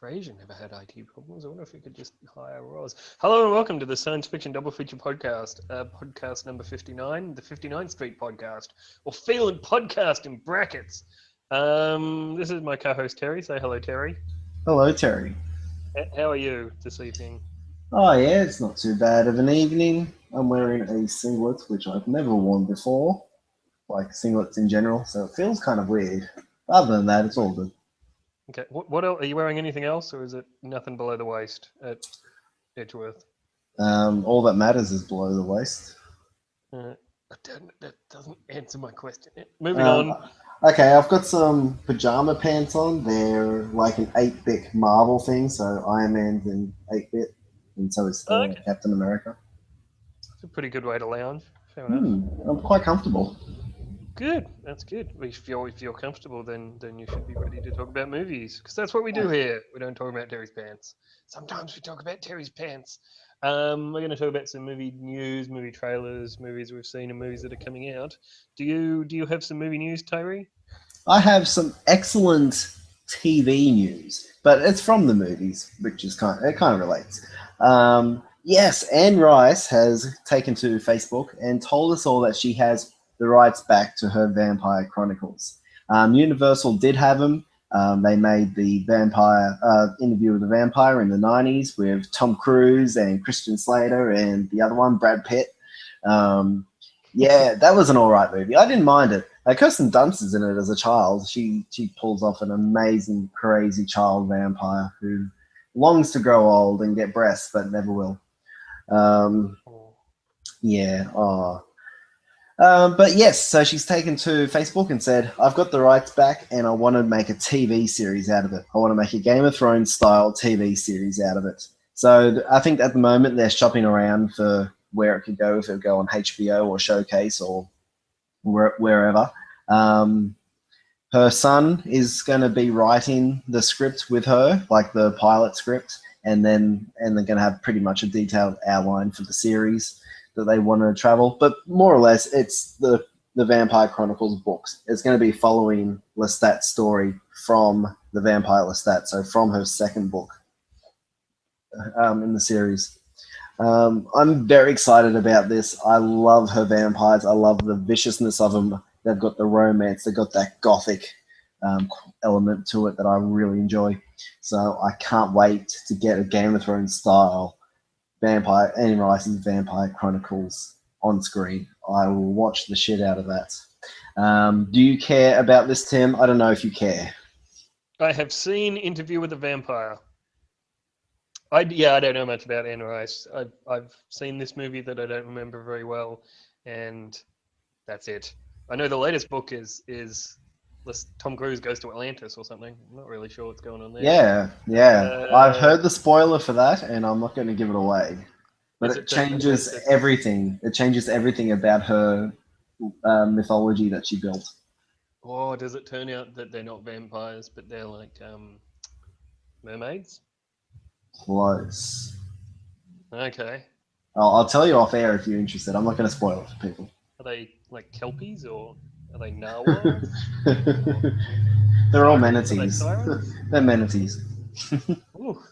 Frasier never had IT problems. I wonder if we could just hire Roz. Hello and welcome to the Science Fiction Double Feature Podcast, podcast number 59, the 59th Street Podcast, or Feeling Podcast in brackets. This is my co-host Terry. Say hello, Terry. Hello, Terry. How are you this evening? Oh, yeah, it's not too bad of an evening. I'm wearing a singlet, which I've never worn before, like singlets in general, so it feels kind of weird. Other than that, it's all good. Okay. What else? Are you wearing anything else, or is it nothing below the waist at Edgeworth? All that matters is below the waist. That doesn't answer my question. Moving on. Okay, I've got some pajama pants on. They're like an 8-bit Marvel thing, so Iron Man's in 8-bit, and so is Captain America. It's a pretty good way to lounge. Fair enough. I'm quite comfortable. Good, that's good. If you're comfortable, then you should be ready to talk about movies, because that's what we do here. We don't talk about Terry's pants. Sometimes we talk about Terry's pants. We're going to talk about some movie news, movie trailers, movies we've seen, and movies that are coming out. Do you have some movie news, Terry? I have some excellent TV news, but it's from the movies, which is kind of relates. Yes, Anne Rice has taken to Facebook and told us all that she has the rights back to her Vampire Chronicles. Universal did have them. They made the Vampire Interview with the Vampire in the 90s with Tom Cruise and Christian Slater and the other one, Brad Pitt. Yeah, that was an all right movie. I didn't mind it. Kirsten Dunst is in it as a child. She pulls off an amazing, crazy child vampire who longs to grow old and get breasts but never will. But yes, so she's taken to Facebook and said, I've got the rights back and I want to make a TV series out of it. I want to make a Game of Thrones style TV series out of it. So I think at the moment they're shopping around for where it could go, if it would go on HBO or Showcase or wherever. Her son is going to be writing the script with her, like the pilot script, and they're going to have pretty much a detailed outline for the series that they want to travel. But more or less, it's the Vampire Chronicles books. It's going to be following Lestat's story from the Vampire Lestat, so from her second book in the series. I'm very excited about this. I love her vampires. I love the viciousness of them. They've got the romance. They've got that gothic element to it that I really enjoy. So I can't wait to get a Game of Thrones style Anne Rice's Vampire Chronicles on screen. I will watch the shit out of that. Do you care about this, Tim? I don't know if you care. I have seen Interview with the Vampire. I don't know much about Anne Rice. I've seen this movie that I don't remember very well, and that's it. I know the latest book is Tom Cruise goes to Atlantis or something. I'm not really sure what's going on there. Yeah. I've heard the spoiler for that, and I'm not going to give it away. But it changes everything. It changes everything about her mythology that she built. Or does it turn out that they're not vampires, but they're like mermaids? Close. Okay. I'll tell you off air if you're interested. I'm not going to spoil it for people. Are they like kelpies or are they narwhals? They're all manatees. They're manatees. Ooh.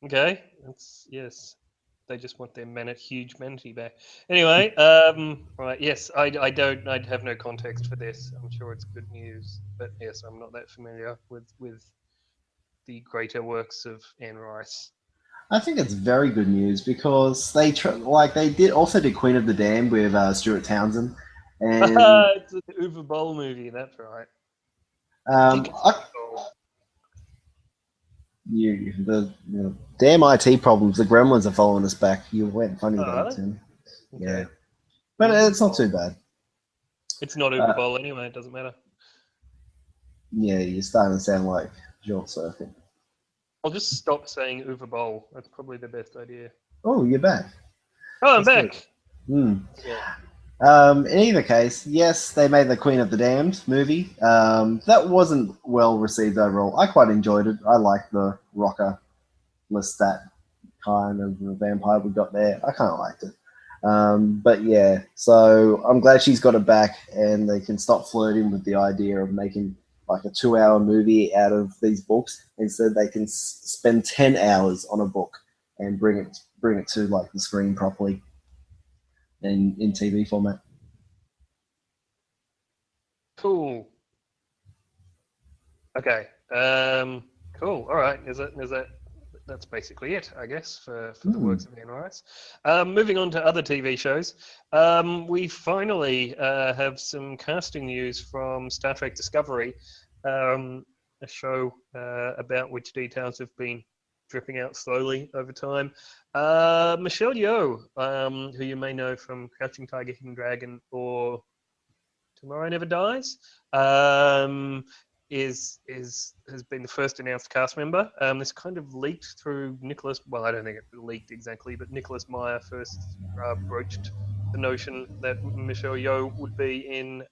Okay. Yes. They just want their huge manatee back. Anyway, right. Yes, I have no context for this. I'm sure it's good news, but yes, I'm not that familiar with the greater works of Anne Rice. I think it's very good news because they did Queen of the Damned with Stuart Townsend, and it's an Uwe Boll movie. That's right. The damn IT problems. The Gremlins are following us back. You went funny about it, Tim. Okay. Yeah, but it's not too bad. It's not Uwe Boll anyway. It doesn't matter. Yeah, you're starting to sound like Joel Surfing. I'll just stop saying Uwe Boll. That's probably the best idea. Oh, you're back. Oh, I'm back. Yeah. In either case, yes, they made the Queen of the Damned movie. That wasn't well received overall. I quite enjoyed it. I like the rocker Lestat kind of vampire we got there. I kind of liked it. But yeah, so I'm glad she's got it back and they can stop flirting with the idea of making like a 2-hour movie out of these books. Instead, they can spend 10 hours on a book and bring it to like the screen properly in TV format. Cool. Okay. Cool. All right. That's basically it, I guess, for the works of Anne Rice. Moving on to other TV shows, we finally have some casting news from Star Trek Discovery, a show about which details have been dripping out slowly over time. Michelle Yeoh, who you may know from Crouching Tiger, Hidden Dragon, or Tomorrow Never Dies, has been the first announced cast member. This kind of leaked through Nicholas. Well, I don't think it leaked exactly, but Nicholas Meyer first broached the notion that Michelle Yeoh would be in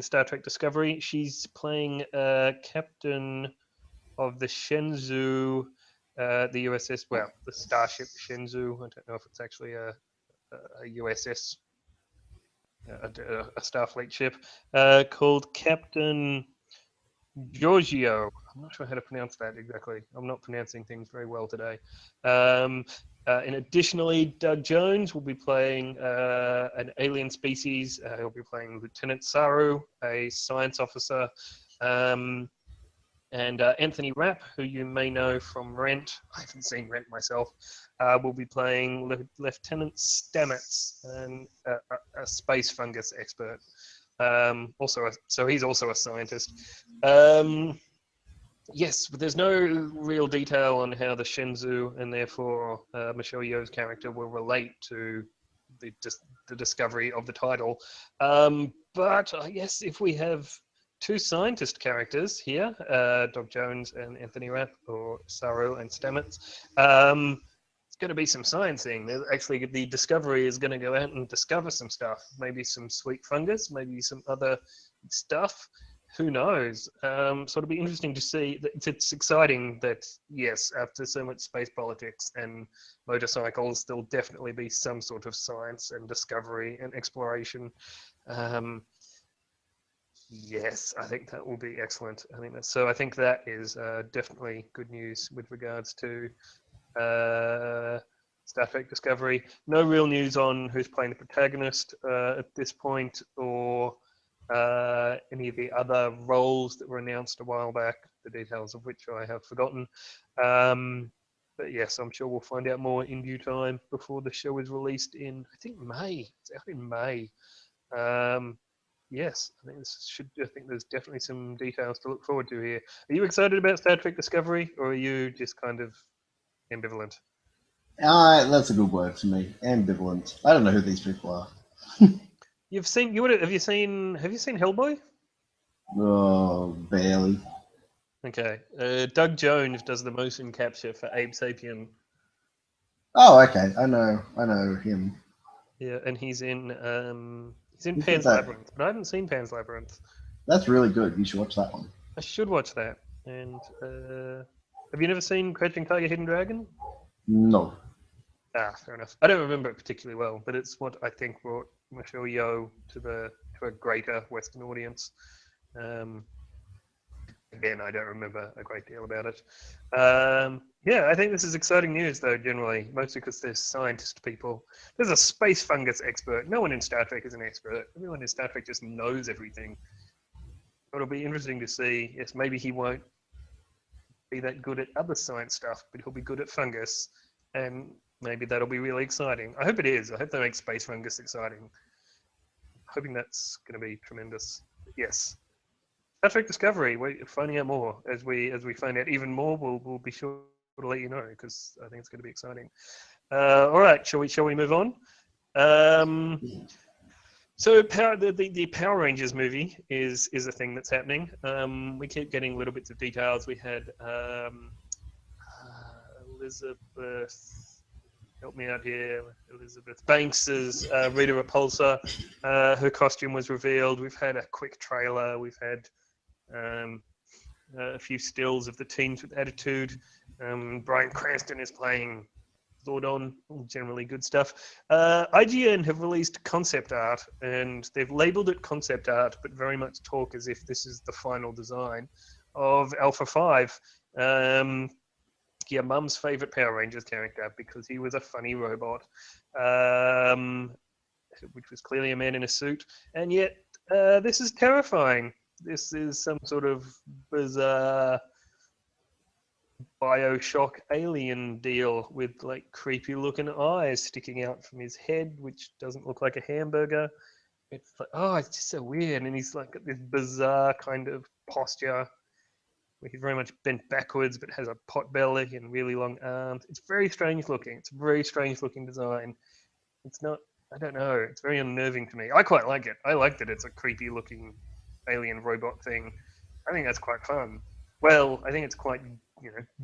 Star Trek Discovery. She's playing captain of the Shenzhou, the USS. Well, the Starship Shenzhou. I don't know if it's actually a USS. A Starfleet ship called Captain Giorgio. I'm not sure how to pronounce that exactly. I'm not pronouncing things very well today. And additionally, Doug Jones will be playing an alien species. He'll be playing Lieutenant Saru, a science officer. And Anthony Rapp, who you may know from Rent, I haven't seen Rent myself, will be playing Lieutenant Stamets, a space fungus expert. So he's also a scientist. Yes, but there's no real detail on how the Shenzhou and therefore Michelle Yeoh's character will relate to the discovery of the title. But I guess if we have two scientist characters here, Doug Jones and Anthony Rapp, or Saru and Stamets, it's going to be some sciencing. Actually, the Discovery is going to go out and discover some stuff, maybe some sweet fungus, maybe some other stuff. Who knows? So it'll be interesting to see. It's exciting that, yes, after so much space politics and motorcycles, there'll definitely be some sort of science and discovery and exploration. Yes, I think that will be excellent. I think that is definitely good news with regards to Star Trek Discovery. No real news on who's playing the protagonist at this point, or any of the other roles that were announced a while back, the details of which I have forgotten. But yes, I'm sure we'll find out more in due time before the show is released in, I think, May. It's out in May. Yes, I think there's definitely some details to look forward to here. Are you excited about Star Trek Discovery, or are you just kind of ambivalent? That's a good word for me. Ambivalent. I don't know who these people are. Have you seen Hellboy? Oh, barely. Okay. Doug Jones does the motion capture for Abe Sapien. Oh, okay. I know him. Yeah, and he's in Pan's Labyrinth, but I haven't seen Pan's Labyrinth. That's really good. You should watch that one. I should watch that. And have you never seen Crouching Tiger, Hidden Dragon? No. Fair enough. I don't remember it particularly well, but it's what I think brought Michelle Yeoh to a greater Western audience. Again, I don't remember a great deal about it. Yeah, I think this is exciting news, though, generally, mostly because there's scientist people. There's a space fungus expert. No one in Star Trek is an expert. Everyone in Star Trek just knows everything. It'll be interesting to see. Yes, maybe he won't be that good at other science stuff, but he'll be good at fungus, and maybe that'll be really exciting. I hope it is. I hope they make space fungus exciting. I'm hoping that's going to be tremendous. Yes. Star Trek Discovery. We're finding out more as we find out even more. We'll be sure to let you know, because I think it's going to be exciting. All right, shall we move on? So the Power Rangers movie is a thing that's happening. We keep getting little bits of details. We had Elizabeth, help me out here. Elizabeth Banks's Rita Repulsa. Her costume was revealed. We've had a quick trailer. We've had a few stills of the Teens with Attitude. Bryan Cranston is playing thought on, all generally good stuff. IGN have released concept art, and they've labelled it concept art, but very much talk as if this is the final design of Alpha 5. Mum's favourite Power Rangers character, because he was a funny robot, which was clearly a man in a suit, and yet this is terrifying. This is some sort of bizarre Bioshock alien deal with like creepy looking eyes sticking out from his head, which doesn't look like a hamburger. It's like, oh, it's just so weird. And he's like got this bizarre kind of posture where he's very much bent backwards but has a pot belly and really long arms. It's very strange looking. It's a very strange looking design. It's not, I don't know, it's very unnerving to me. I quite like it. I like that it's a creepy looking alien robot thing. I think that's quite fun. Well, I think it's quite,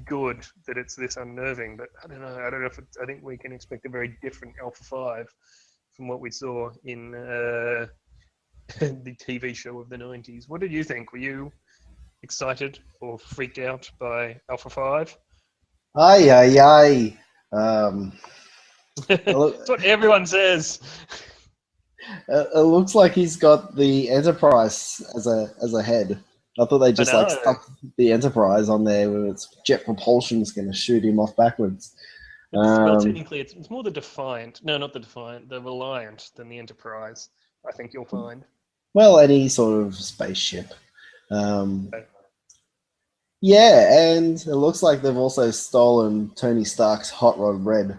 good that it's this unnerving, but I don't know. I don't know if I think we can expect a very different Alpha 5 from what we saw in the TV show of the 90s. What did you think? Were you excited or freaked out by Alpha 5? Aye. That's what everyone says. It looks like he's got the Enterprise as a head. I thought they just stuck the Enterprise on there with its jet propulsion is going to shoot him off backwards. Well, technically, it's more the Defiant. No, not the Defiant. The Reliant than the Enterprise. I think you'll find. Well, any sort of spaceship. Yeah, and it looks like they've also stolen Tony Stark's Hot Rod Red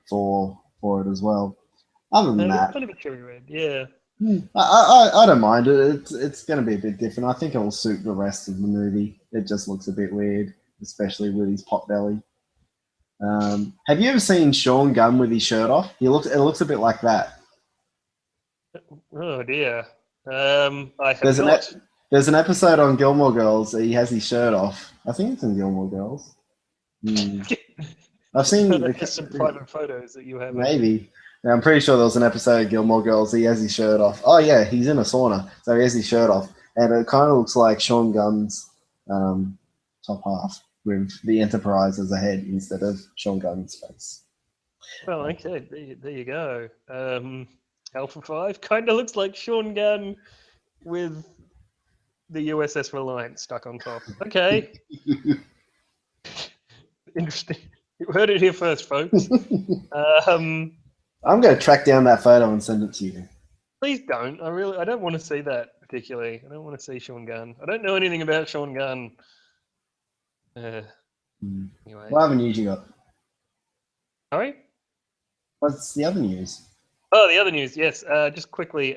for it as well. Other than that, kind of a cherry red, yeah. I don't mind it. It's going to be a bit different. I think it will suit the rest of the movie. It just looks a bit weird, especially with his pot belly. Have you ever seen Sean Gunn with his shirt off? It looks a bit like that. Oh dear. I have not. There's an episode on Gilmore Girls that he has his shirt off. I think it's in Gilmore Girls. I've seen some private photos that you have. Maybe. Yeah, I'm pretty sure there was an episode of Gilmore Girls. He has his shirt off. Oh yeah, he's in a sauna, so he has his shirt off, and it kind of looks like Sean Gunn's top half with the Enterprise as a head instead of Sean Gunn's face. Well, okay, there you go. Alpha 5 kind of looks like Sean Gunn with the USS Reliant stuck on top. Okay. Interesting. You heard it here first, folks. I'm going to track down that photo and send it to you. Please don't. I don't want to see that particularly. I don't want to see Sean Gunn. I don't know anything about Sean Gunn. Anyway. What other news you got? Sorry? What's the other news? Oh, the other news, yes. Just quickly.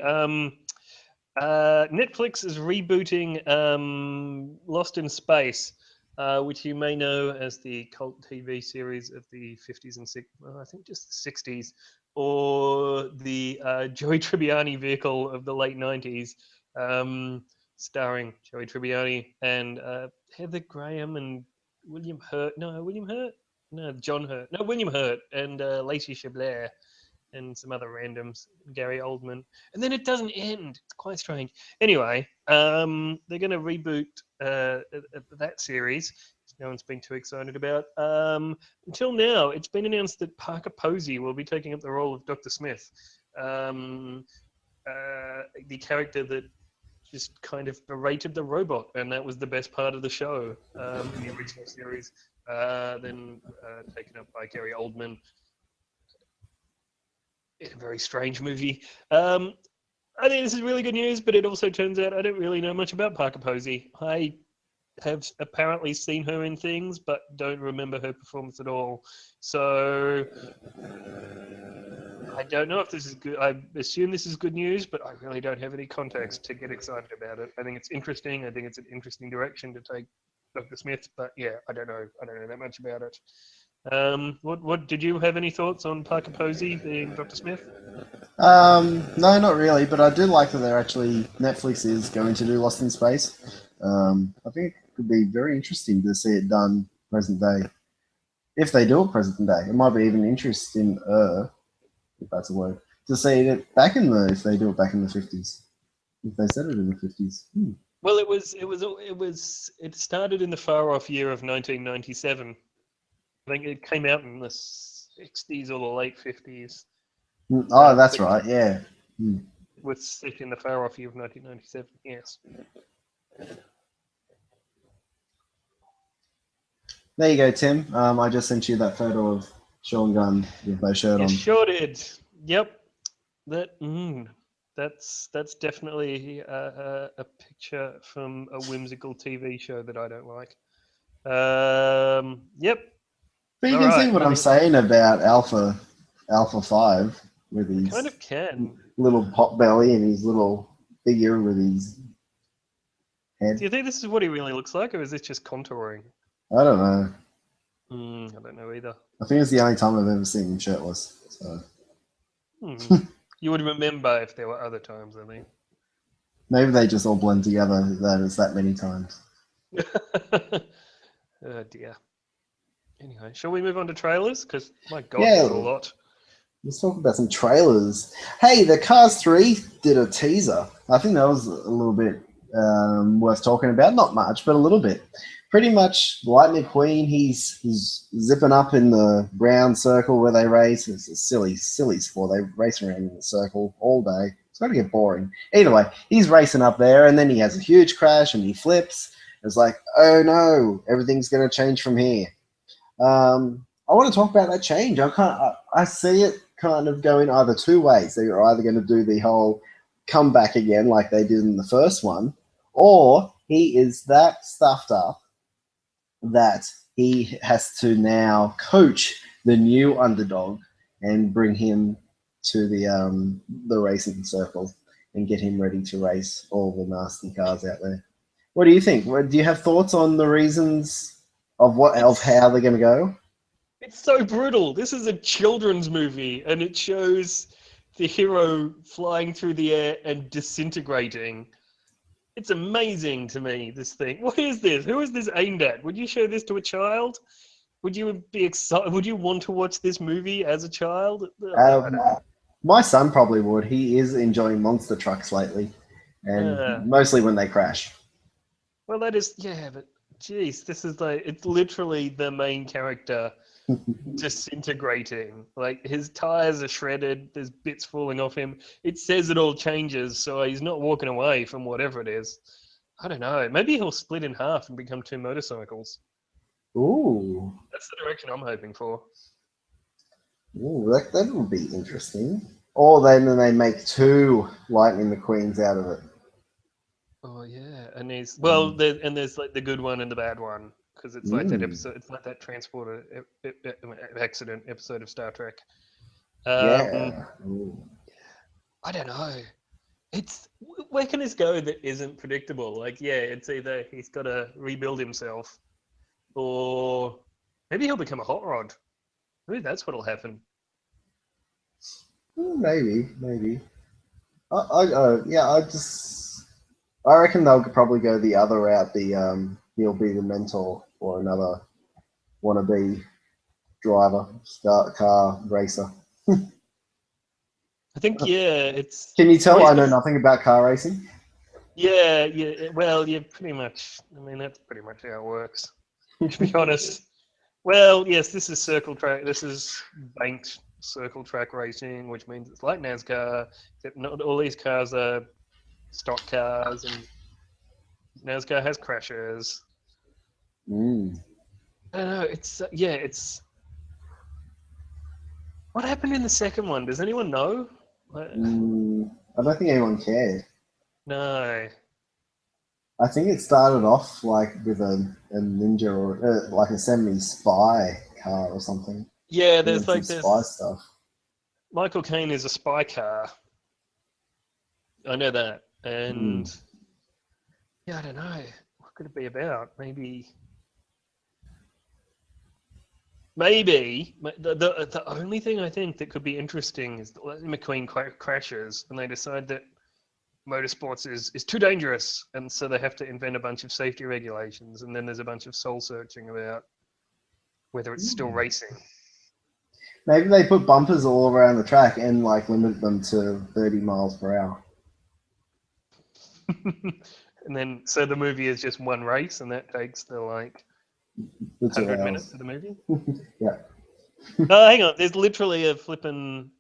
Netflix is rebooting Lost in Space, which you may know as the cult TV series of the 50s and 60s, well, I think just the 60s, or the Joey Tribbiani vehicle of the late 90s, starring Joey Tribbiani and Heather Graham and William Hurt. No, William Hurt? No, John Hurt. No, William Hurt and Lacey Chablair and some other randoms, Gary Oldman. And then it doesn't end. It's quite strange. Anyway, they're going to reboot that series. No one's been too excited about. Until now, it's been announced that Parker Posey will be taking up the role of Dr. Smith, the character that just kind of berated the robot, and that was the best part of the show in the original series. Then taken up by Gary Oldman. A very strange movie. I think this is really good news, but it also turns out I don't really know much about Parker Posey. I have apparently seen her in things, but don't remember her performance at all. So I don't know if this is good. I assume this is good news, but I really don't have any context to get excited about it. I think it's interesting. I think it's an interesting direction to take Dr. Smith, but yeah, I don't know that much about it. What did you have any thoughts on Parker Posey being Dr. Smith? No, not really, but I do like that Netflix is going to do Lost in Space. I think it could be very interesting to see it done present day. If they do it present day, it might be even interesting, if that's a word, to see it if they do it back in the 50s. If they said it in the 50s. Well, it started in the far off year of 1997. I think it came out in the 60s or the late 50s. Oh, that's right. Yeah. Mm. Was set in the far off year of 1997. Yes. There you go, Tim. I just sent you that photo of Sean Gunn with no shirt Yes, on. sure did. Yep. That's definitely a picture from a whimsical TV show that I don't like. Yep. But you All can see right. what I'm saying about Alpha 5 with I kind his of can. little pot belly and his little figure with his head. Do you think this is what he really looks like, or is this just contouring? I don't know. I don't know either. I think it's the only time I've ever seen him shirtless. So You would remember if there were other times, I think. maybe they just all blend together. That is that many times. Oh dear. Anyway, shall we move on to trailers? Because my God, Yeah. there's a lot. Let's talk about some trailers. Hey, the Cars 3 did a teaser. I think that was a little bit worth talking about. Not much, but a little bit. Pretty much, Lightning McQueen, he's zipping up in the brown circle where they race. It's a silly sport. They race around in the circle all day. It's going to get boring. Either way, he's racing up there, and then he has a huge crash, and he flips. It's like, oh no, everything's going to change from here. I want to talk about that change. I see it kind of going either two ways. They're either going to do the whole comeback again like they did in the first one, or he is that stuffed up that he has to now coach the new underdog and bring him to the racing circle and get him ready to race all the nasty cars out there. What do you think? Do you have thoughts on the reasons of how they're going to go? It's so brutal. This is a children's movie, and it shows the hero flying through the air and disintegrating. It's amazing to me, this thing. What is this? Who is this aimed at? Would you show this to a child? Would you be excited? Would you want to watch this movie as a child? My son probably would. He is enjoying monster trucks lately, and mostly when they crash. Well, that is, yeah, but geez, this is like, it's literally the main character disintegrating. Like, his tires are shredded, there's bits falling off him. It says it all changes, so he's not walking away from whatever it is. I don't know. Maybe he'll split in half and become two motorcycles. Ooh. That's the direction I'm hoping for. Ooh, that would be interesting. Or then they make two Lightning McQueens out of it. Oh yeah, and there's like the good one and the bad one, because it's like that episode. It's like that transporter accident episode of Star Trek. Yeah. I don't know. It's where can this go that isn't predictable? Like, yeah, it's either he's got to rebuild himself, or maybe he'll become a hot rod. Maybe that's what'll happen. Maybe. I reckon they'll probably go the other route. He'll be the mentor for another wannabe driver, car racer. I think it's. Can you tell I know nothing about car racing? Yeah. Well, yeah, pretty much. I mean, that's pretty much how it works. To be honest. Well, yes, this is circle track. This is banked circle track racing, which means it's like NASCAR, except not all these cars are stock cars, and NASCAR has crashes. I don't know. It's. What happened in the second one? Does anyone know? I don't think anyone cared. No. I think it started off like with a ninja or like a semi-spy car or something. Yeah, there's like this this. spy stuff. Michael Caine is a spy car. I know that, and yeah, I don't know. What could it be about? Maybe the only thing I think that could be interesting is that Lightning McQueen crashes, and they decide that motorsports is too dangerous, and so they have to invent a bunch of safety regulations, and then there's a bunch of soul searching about whether it's still racing. Maybe they put bumpers all around the track and like limit them to 30 miles per hour. And then so the movie is just one race, and that takes the 100 minutes of the movie. Yeah. Oh, hang on. There's literally a flippin'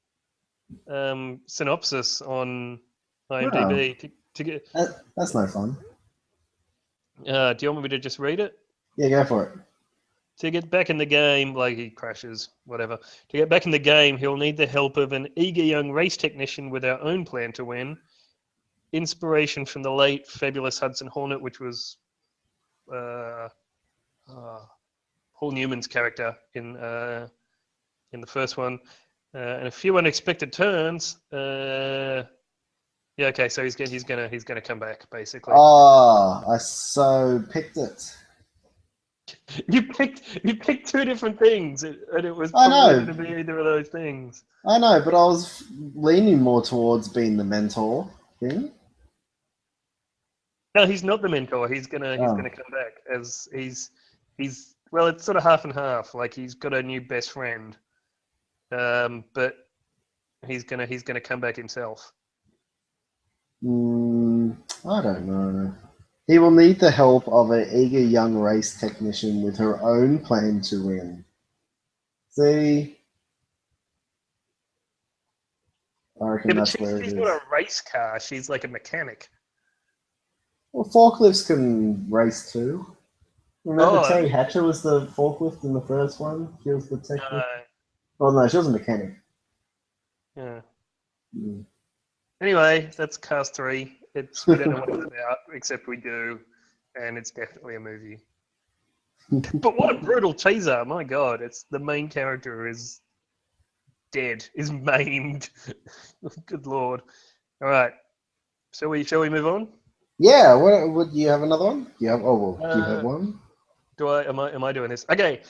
synopsis on IMDb to get. That's no fun. Do you want me to just read it? Yeah, go for it. To get back in the game, like he crashes, whatever. To get back in the game, he'll need the help of an eager young race technician with our own plan to win. Inspiration from the late fabulous Hudson Hornet, which was Paul Newman's character in the first one, and a few unexpected turns. Yeah, okay, so he's gonna come back basically. Oh, I so picked it. You picked two different things, and it was I probably know. going to be either of those things. I know, but I was leaning more towards being the mentor thing. No, he's not the mentor. He's gonna come back as he's well, it's sort of half and half. Like he's got a new best friend, but he's gonna come back himself. I don't know. He will need the help of an eager young race technician with her own plan to win. See? I reckon Yeah, but that's where it she's is. not a race car. She's like a mechanic. Well, forklifts can race too. Remember Oh, Terry Hatcher was the forklift in the first one? She was the technical. no, Oh, no, she was a mechanic. yeah. Mm. Anyway, that's Cast 3. We don't know what it's about, except we do, and it's definitely a movie. But what a brutal teaser! My God, it's the main character is dead, is maimed. Good Lord! All right, shall we move on? Yeah, what would you have another one? Do you have do you have one? Am I doing this? Okay.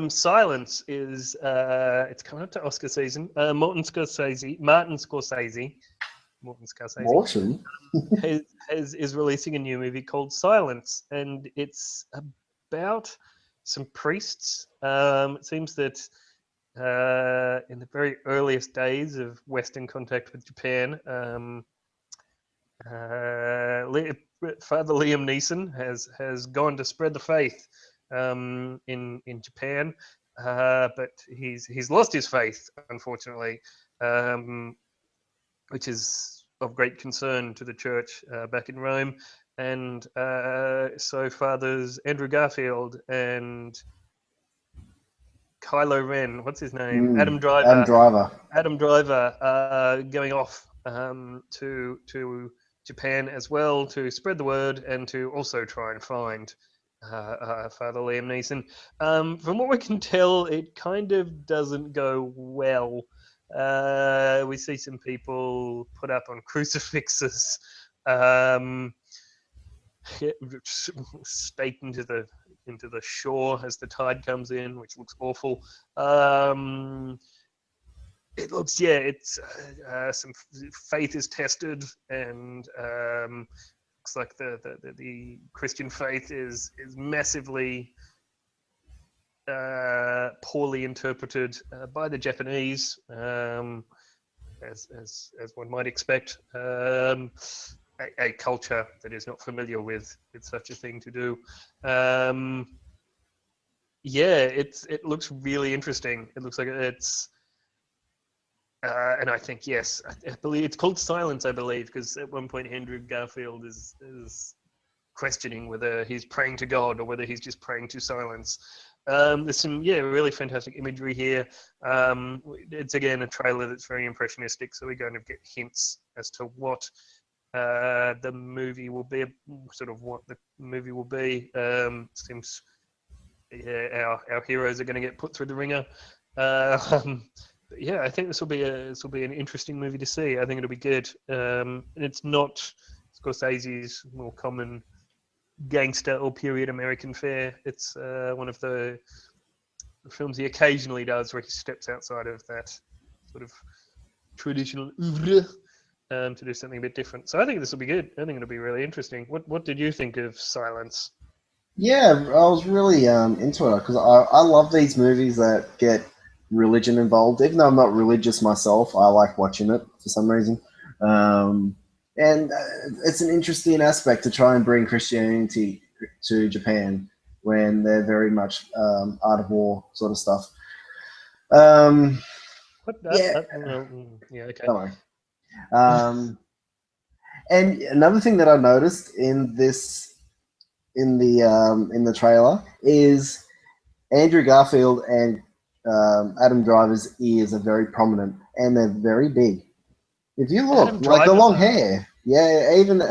Silence is it's coming up to Oscar season. Martin Scorsese Morton? is releasing a new movie called Silence, and it's about some priests. It seems that in the very earliest days of Western contact with Japan, Father Liam Neeson has gone to spread the faith in Japan, but he's lost his faith, unfortunately, which is of great concern to the church back in Rome. And so Fathers Andrew Garfield and Kylo Ren, what's his name? Adam Driver. Adam Driver going off to Japan as well to spread the word and to also try and find Father Liam Neeson. From what we can tell, it kind of doesn't go well. We see some people put up on crucifixes, staked into the shore as the tide comes in, which looks awful. It looks, it's some faith is tested, and looks like the Christian faith is massively poorly interpreted by the Japanese, as one might expect. A culture that is not familiar with such a thing to do. It looks really interesting. It looks like it's. And I think, yes, I believe it's called Silence, I believe, because at one point Andrew Garfield is questioning whether he's praying to God or whether he's just praying to silence. There's some, really fantastic imagery here. It's, again, a trailer that's very impressionistic, so we're going to get hints as to what the movie will be, Seems our heroes are going to get put through the ringer. I think this will be an interesting movie to see. I think it'll be good. And it's not Scorsese's more common gangster or period American fare. It's one of the films he occasionally does where he steps outside of that sort of traditional oeuvre to do something a bit different. So I think this will be good. I think it'll be really interesting. What did you think of Silence? Yeah, I was really into it because I love these movies that get religion involved. Even though I'm not religious myself, I like watching it for some reason. And it's an interesting aspect to try and bring Christianity to Japan when they're very much art of war sort of stuff. Um, What yeah, yeah, okay. don't worry. And another thing that I noticed in this in the trailer is Andrew Garfield and Adam Driver's ears are very prominent and they're very big. If you look, Adam like the Driver's long are. hair, yeah, even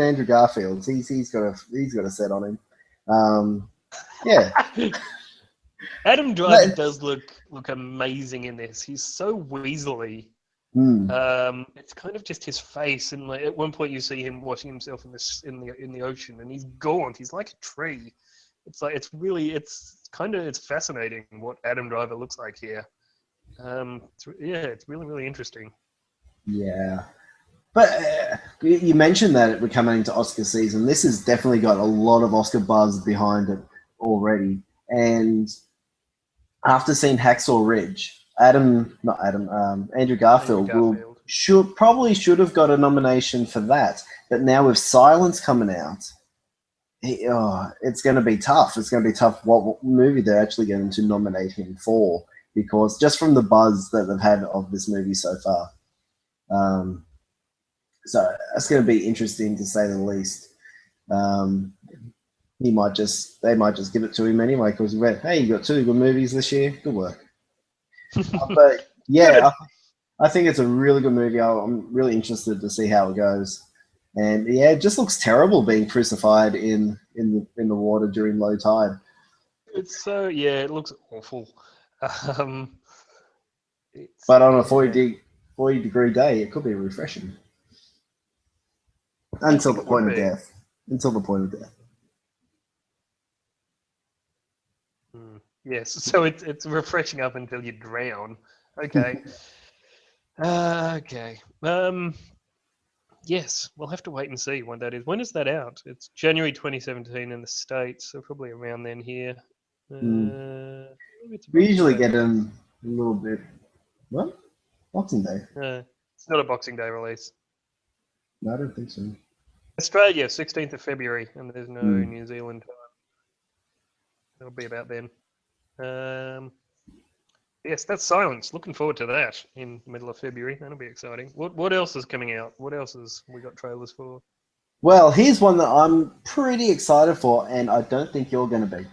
Andrew Garfield, he's got a set on him. Yeah, Adam Driver that, does look amazing in this. He's so weaselly. mm, It's kind of just his face, and like at one point you see him washing himself in the ocean, and he's gaunt. He's like a tree. It's like it's fascinating what Adam Driver looks like here. It's really interesting. yeah. But you mentioned that we're coming into Oscar season. This has definitely got a lot of Oscar buzz behind it already. And after seeing Hacksaw Ridge, Andrew Andrew Garfield Garfield. should have got a nomination for that. But now with Silence coming out, it's going to be tough. It's going to be tough what movie they're actually going to nominate him for, because just from the buzz that they've had of this movie so far. So that's going to be interesting to say the least. Um, they might just give it to him anyway because he went, hey, you got 2 good movies this year. Good work. But Good. yeah, I think it's a really good movie. I'm really interested to see how it goes. And yeah, it just looks terrible being crucified in the water during low tide. It's so it looks awful. Um, it's But on a yeah. 40-degree day, it could be refreshing I until think the it would point of be. death. Until the point of death. Yes, so it's refreshing up until you drown. Okay. Okay. Yes, we'll have to wait and see when that is. When is that out? It's January 2017 in the States, so probably around then here. Maybe it's a We Boxing usually Day get release. them a little bit. What? Boxing Day? It's not a Boxing Day release. No, I don't think so. Australia, 16th of February, and there's no Mm. New Zealand time. It'll be about then. Um, yes, that's Silence. Looking forward to that in the middle of February. That'll be exciting. What else is coming out? What else has we got trailers for? Well, here's one that I'm pretty excited for, and I don't think you're going to be.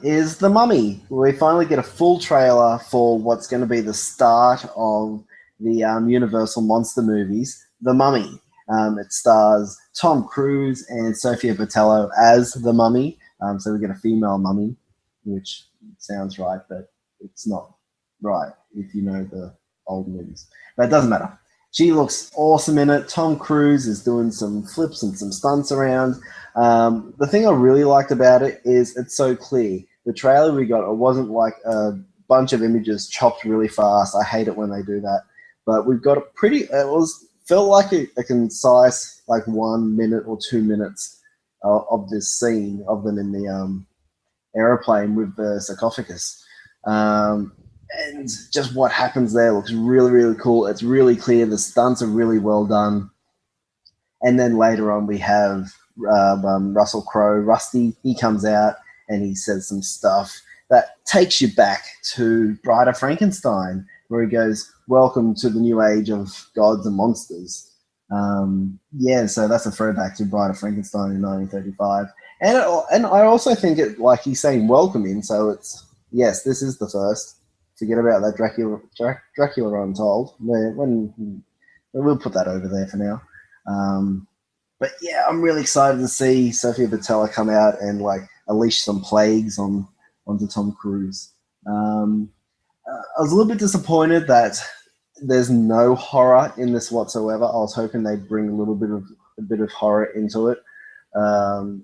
Is The Mummy. We finally get a full trailer for what's going to be the start of the Universal monster movies, The Mummy. It stars Tom Cruise and Sofia Boutella as The Mummy. So we get a female mummy, which sounds right, but it's not right if you know the old movies. But it doesn't matter. She looks awesome in it. Tom Cruise is doing some flips and some stunts around. The thing I really liked about it is it's so clear. The trailer we got, it wasn't like a bunch of images chopped really fast. I hate it when they do that. But we've got felt like a concise, like 1 minute or 2 minutes of this scene of them in the aeroplane with the sarcophagus. And just what happens there looks really, really cool. It's really clear. The stunts are really well done. And then later on, we have Russell Crowe, Rusty. He comes out and he says some stuff that takes you back to Bride of Frankenstein, where he goes, "Welcome to the new age of gods and monsters." So that's a throwback to Bride of Frankenstein in 1935. And I also think it, like he's saying, welcoming. So it's, yes, this is the first. Forget about that Dracula Untold. We'll put that over there for now. But yeah, I'm really excited to see Sofia Boutella come out and like unleash some plagues onto Tom Cruise. I was a little bit disappointed that there's no horror in this whatsoever. I was hoping they'd bring a bit of horror into it.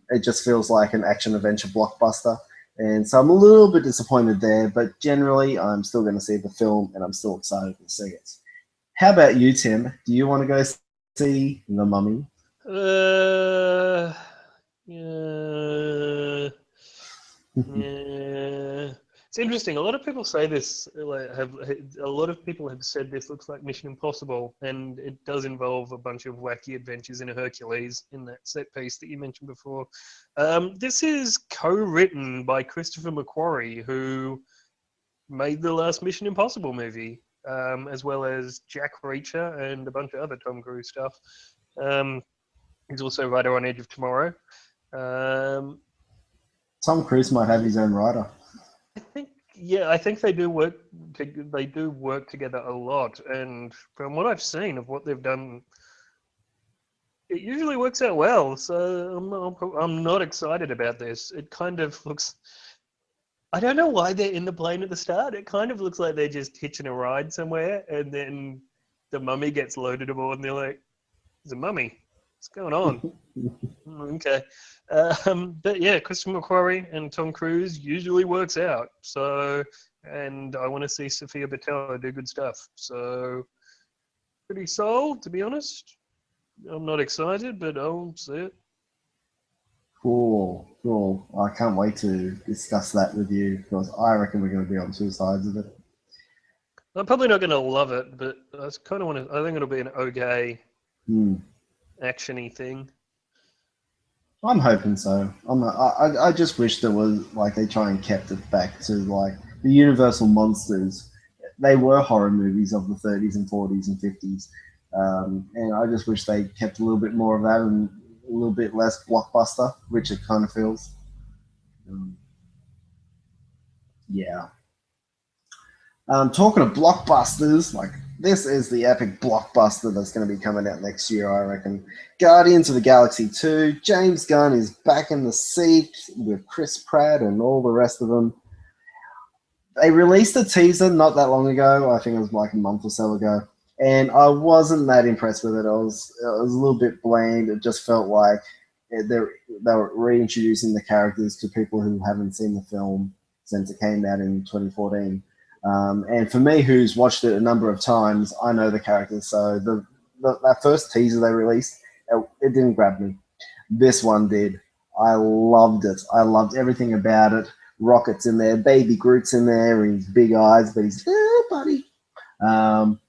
It just feels like an action adventure blockbuster. And so I'm a little bit disappointed there, but generally I'm still going to see the film and I'm still excited to see it. How about you, Tim? Do you want to go see The Mummy? Yeah. Yeah. It's interesting. A lot of people say this. A lot of people have said this looks like Mission Impossible, and it does involve a bunch of wacky adventures in a Hercules in that set piece that you mentioned before. This is co-written by Christopher McQuarrie, who made the last Mission Impossible movie, as well as Jack Reacher and a bunch of other Tom Cruise stuff. He's also writer on Edge of Tomorrow. Um, Tom Cruise might have his own writer. I think they do work. They do work together a lot, and from what I've seen of what they've done, it usually works out well. So I'm not excited about this. It kind of looks. I don't know why they're in the plane at the start. It kind of looks like they're just hitching a ride somewhere, and then the mummy gets loaded aboard, and they're like, "There's a mummy. What's going on?" Okay. But yeah, Christopher McQuarrie and Tom Cruise usually works out. So, and I want to see Sophia Boutella do good stuff. So, pretty sold, to be honest. I'm not excited, but I'll see it. Cool. I can't wait to discuss that with you because I reckon we're going to be on two sides of it. I'm probably not going to love it, but I kind of want to. I think it'll be an okay, action-y thing. I'm hoping so. I just wish there was like they try and kept it back to like the Universal monsters. They were horror movies of the 30s and 40s and 50s, and I just wish they kept a little bit more of that and a little bit less blockbuster, which it kind of feels. Yeah. Talking of blockbusters, like this is the epic blockbuster that's going to be coming out next year, I reckon. Guardians of the Galaxy 2. James Gunn is back in the seat with Chris Pratt and all the rest of them. They released a teaser not that long ago. I think it was like a month or so ago. And I wasn't that impressed with it. It was a little bit bland. It just felt like they were reintroducing the characters to people who haven't seen the film since it came out in 2014. And for me, who's watched it a number of times, I know the characters. So that first teaser they released, it didn't grab me. This one did. I loved it. I loved everything about it. Rocket's in there, Baby Groot's in there, and his big eyes, but he's buddy.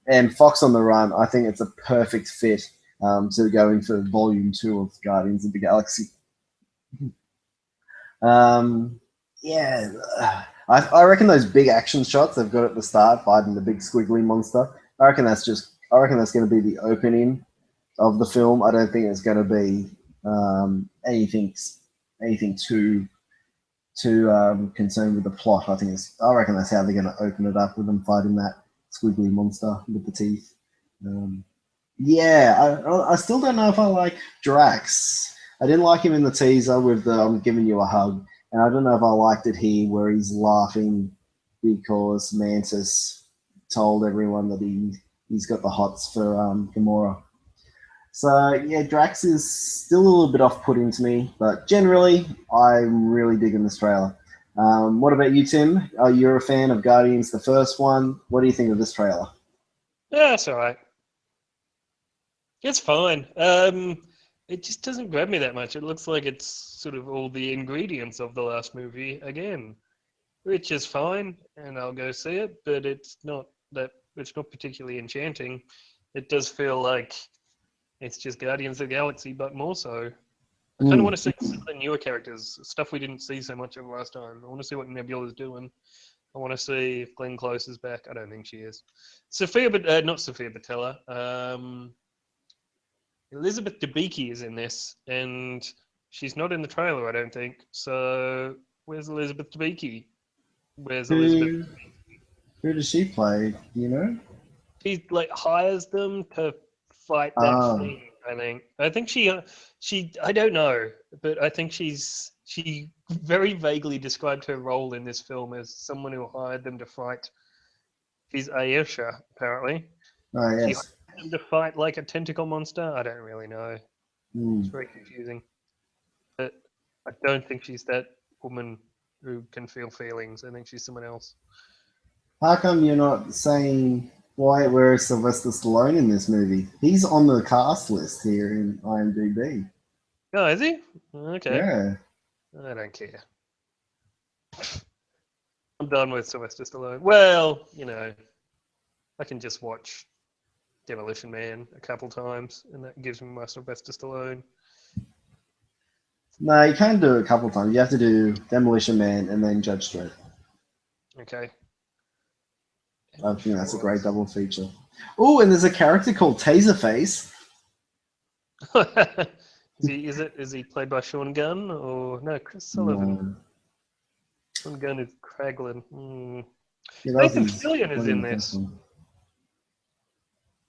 And Fox on the Run, I think it's a perfect fit to go into Volume 2 of Guardians of the Galaxy. I reckon those big action shots they've got at the start, fighting the big squiggly monster. I reckon that's going to be the opening of the film. I don't think it's going to be anything too concerned with the plot. I reckon that's how they're going to open it up with them fighting that squiggly monster with the teeth. I still don't know if I like Drax. I didn't like him in the teaser with the "I'm giving you a hug." And I don't know if I liked it here where he's laughing because Mantis told everyone that he's got the hots for Gamora. So, yeah, Drax is still a little bit off-putting to me, but generally, I'm really digging this trailer. What about you, Tim? You're a fan of Guardians, the first one. What do you think of this trailer? Yeah, it's all right. It's fine. It just doesn't grab me that much. It looks like it's sort of all the ingredients of the last movie again, which is fine, and I'll go see it. But it's not particularly enchanting. It does feel like it's just Guardians of the Galaxy, but more so. I kind of want to see some of the newer characters, stuff we didn't see so much of last time. I want to see what Nebula's doing. I want to see if Glenn Close is back. I don't think she is. Not Sophia Boutella. Elizabeth Debicki is in this, and she's not in the trailer, I don't think. So, where's Elizabeth Debicki? Who does she play? Do you know? She hires them to fight that thing. I think she. I don't know, but I think she very vaguely described her role in this film as someone who hired them to fight. She's Ayesha, apparently. Oh yes. She hired them to fight like a tentacle monster. I don't really know. It's very confusing. But I don't think she's that woman who can feel feelings. I think she's someone else. How come you're not saying where is Sylvester Stallone in this movie? He's on the cast list here in IMDb. Oh, is he? Okay. Yeah. I don't care. I'm done with Sylvester Stallone. Well, I can just watch Demolition Man a couple times, and that gives me my Sylvester Stallone. No, you can't do it a couple times. You have to do Demolition Man and then Judge Dredd. Okay. I think that's a great double feature. Oh, and there's a character called Taserface. Is he played by Sean Gunn or no? Chris Sullivan. No. Sean Gunn is Kraglin. Yeah, Nathan Fillion is in this.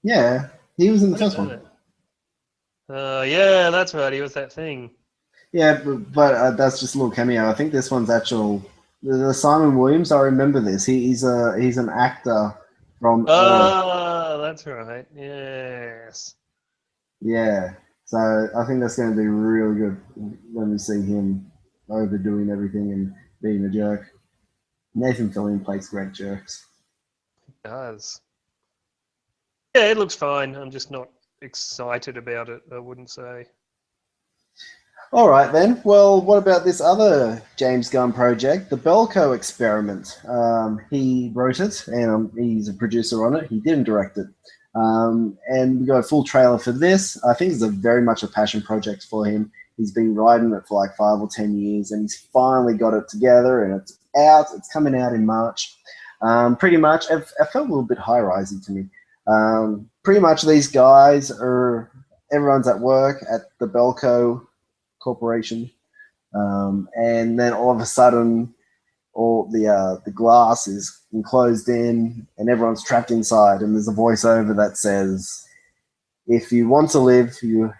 Yeah, he was in the I first didn't one. know that. Yeah, that's right. He was that thing. Yeah, but that's just a little cameo. I think this one's actual. The Simon Williams. I remember this. He's an actor from. That's right. Yes. Yeah, so I think that's going to be really good when we see him overdoing everything and being a jerk. Nathan Fillion plays great jerks. It does. Yeah, it looks fine. I'm just not excited about it, I wouldn't say. All right, then. Well, what about this other James Gunn project, the Belko Experiment? He wrote it, and he's a producer on it. He didn't direct it. And we got a full trailer for this. I think it's very much a passion project for him. He's been writing it for like 5 or 10 years, and he's finally got it together, and it's out. It's coming out in March. Pretty much, it felt a little bit high-rising to me. Pretty much these guys everyone's at work at the Belko Corporation, and then all of a sudden, all the glass is enclosed in, and everyone's trapped inside. And there's a voiceover that says, "If you want to live, your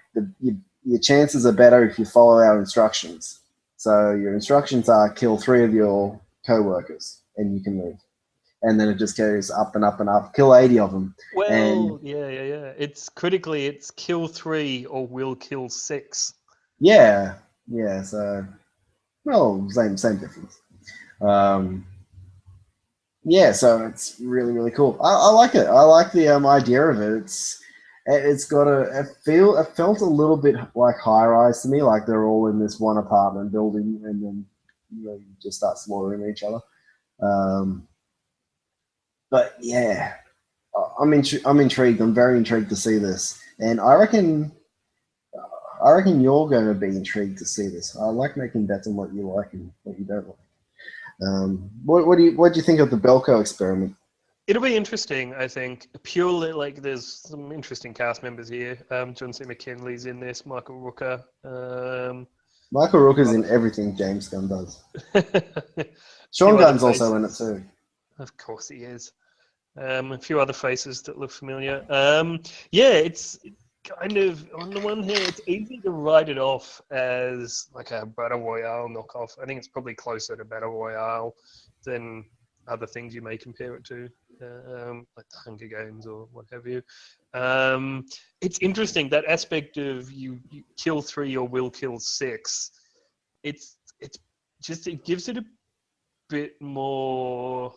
chances are better if you follow our instructions. So your instructions are kill 3 of your co-workers, and you can live." And then it just goes up and up and up. Kill 80 of them. Well, yeah. It's kill 3 or we'll kill 6. Yeah. So, well, same difference. Yeah, so it's really, really cool. I like it. I like the idea of it. It's got it felt a little bit like High Rise to me, like they're all in this one apartment building, and then you just start slaughtering each other. But yeah, I'm intrigued. I'm very intrigued to see this, and I reckon you're going to be intrigued to see this. I like making bets on what you like and what you don't like. What do you think of the Belko Experiment? It'll be interesting, I think. Purely, like, there's some interesting cast members here. John C. McKinley's in this. Michael Rooker. Michael Rooker's in everything James Gunn does. Sean Gunn's also in it too. Of course he is. A few other faces that look familiar. Yeah, it's kind of, on the one hand, it's easy to write it off as like a Battle Royale knockoff. I think it's probably closer to Battle Royale than other things you may compare it to, like the Hunger Games or what have you. It's interesting, that aspect of you kill 3 or will kill 6. It gives it a bit more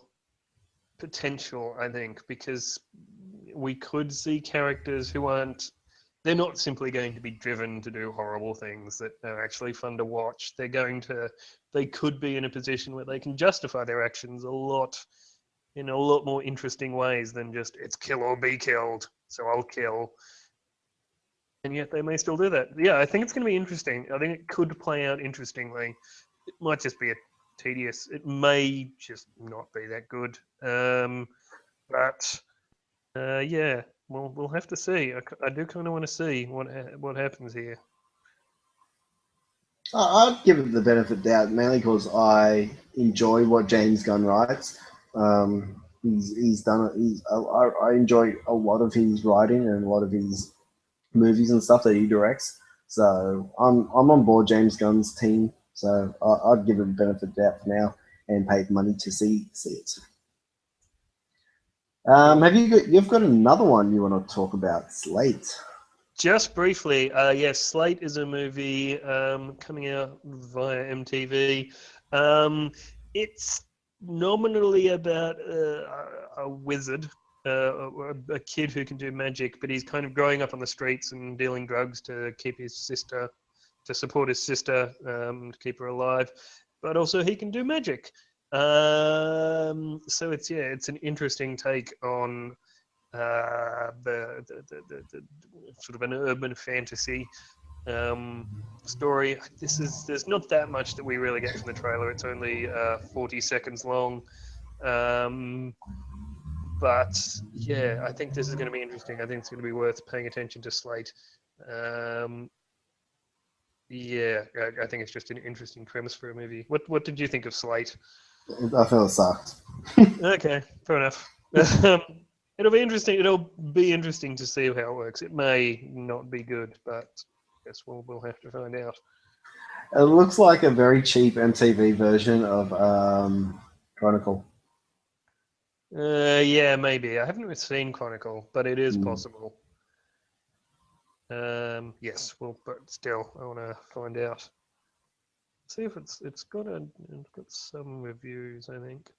potential, I think, because we could see characters who they're not simply going to be driven to do horrible things that are actually fun to watch. They could be in a position where they can justify their actions in a lot more interesting ways than just, it's kill or be killed, so I'll kill. And yet they may still do that. Yeah, I think it's going to be interesting. I think it could play out interestingly. It might just be tedious. It may just not be that good. But yeah, we'll have to see. I do kind of want to see what happens here. I'd give it the benefit of the doubt, mainly because I enjoy what James Gunn writes. He's done it. I enjoy a lot of his writing and a lot of his movies and stuff that he directs. So I'm on board James Gunn's team. So I'd give it the benefit of the doubt for now and pay money to see it. You've got another one you want to talk about, Sleight? Just briefly, yes, Sleight is a movie coming out via MTV. It's nominally about a wizard, a kid who can do magic, but he's kind of growing up on the streets and dealing drugs to support his sister, to keep her alive. But also he can do magic. So it's an interesting take on the sort of an urban fantasy story. There's not that much that we really get from the trailer. It's only 40 seconds long, But yeah, I think this is going to be interesting. I think it's going to be worth paying attention to Sleight. Yeah, I think it's just an interesting premise for a movie. What did you think of Sleight? I feel it sucked. Okay, fair enough. Um, it'll be interesting. It'll be interesting to see how it works. It may not be good, but I guess we'll have to find out. It looks like a very cheap MTV version of Chronicle. Yeah, maybe. I haven't seen Chronicle, but it is Hmm. possible. Yes, well, but still, I want to find out. See if it's got some reviews, I think.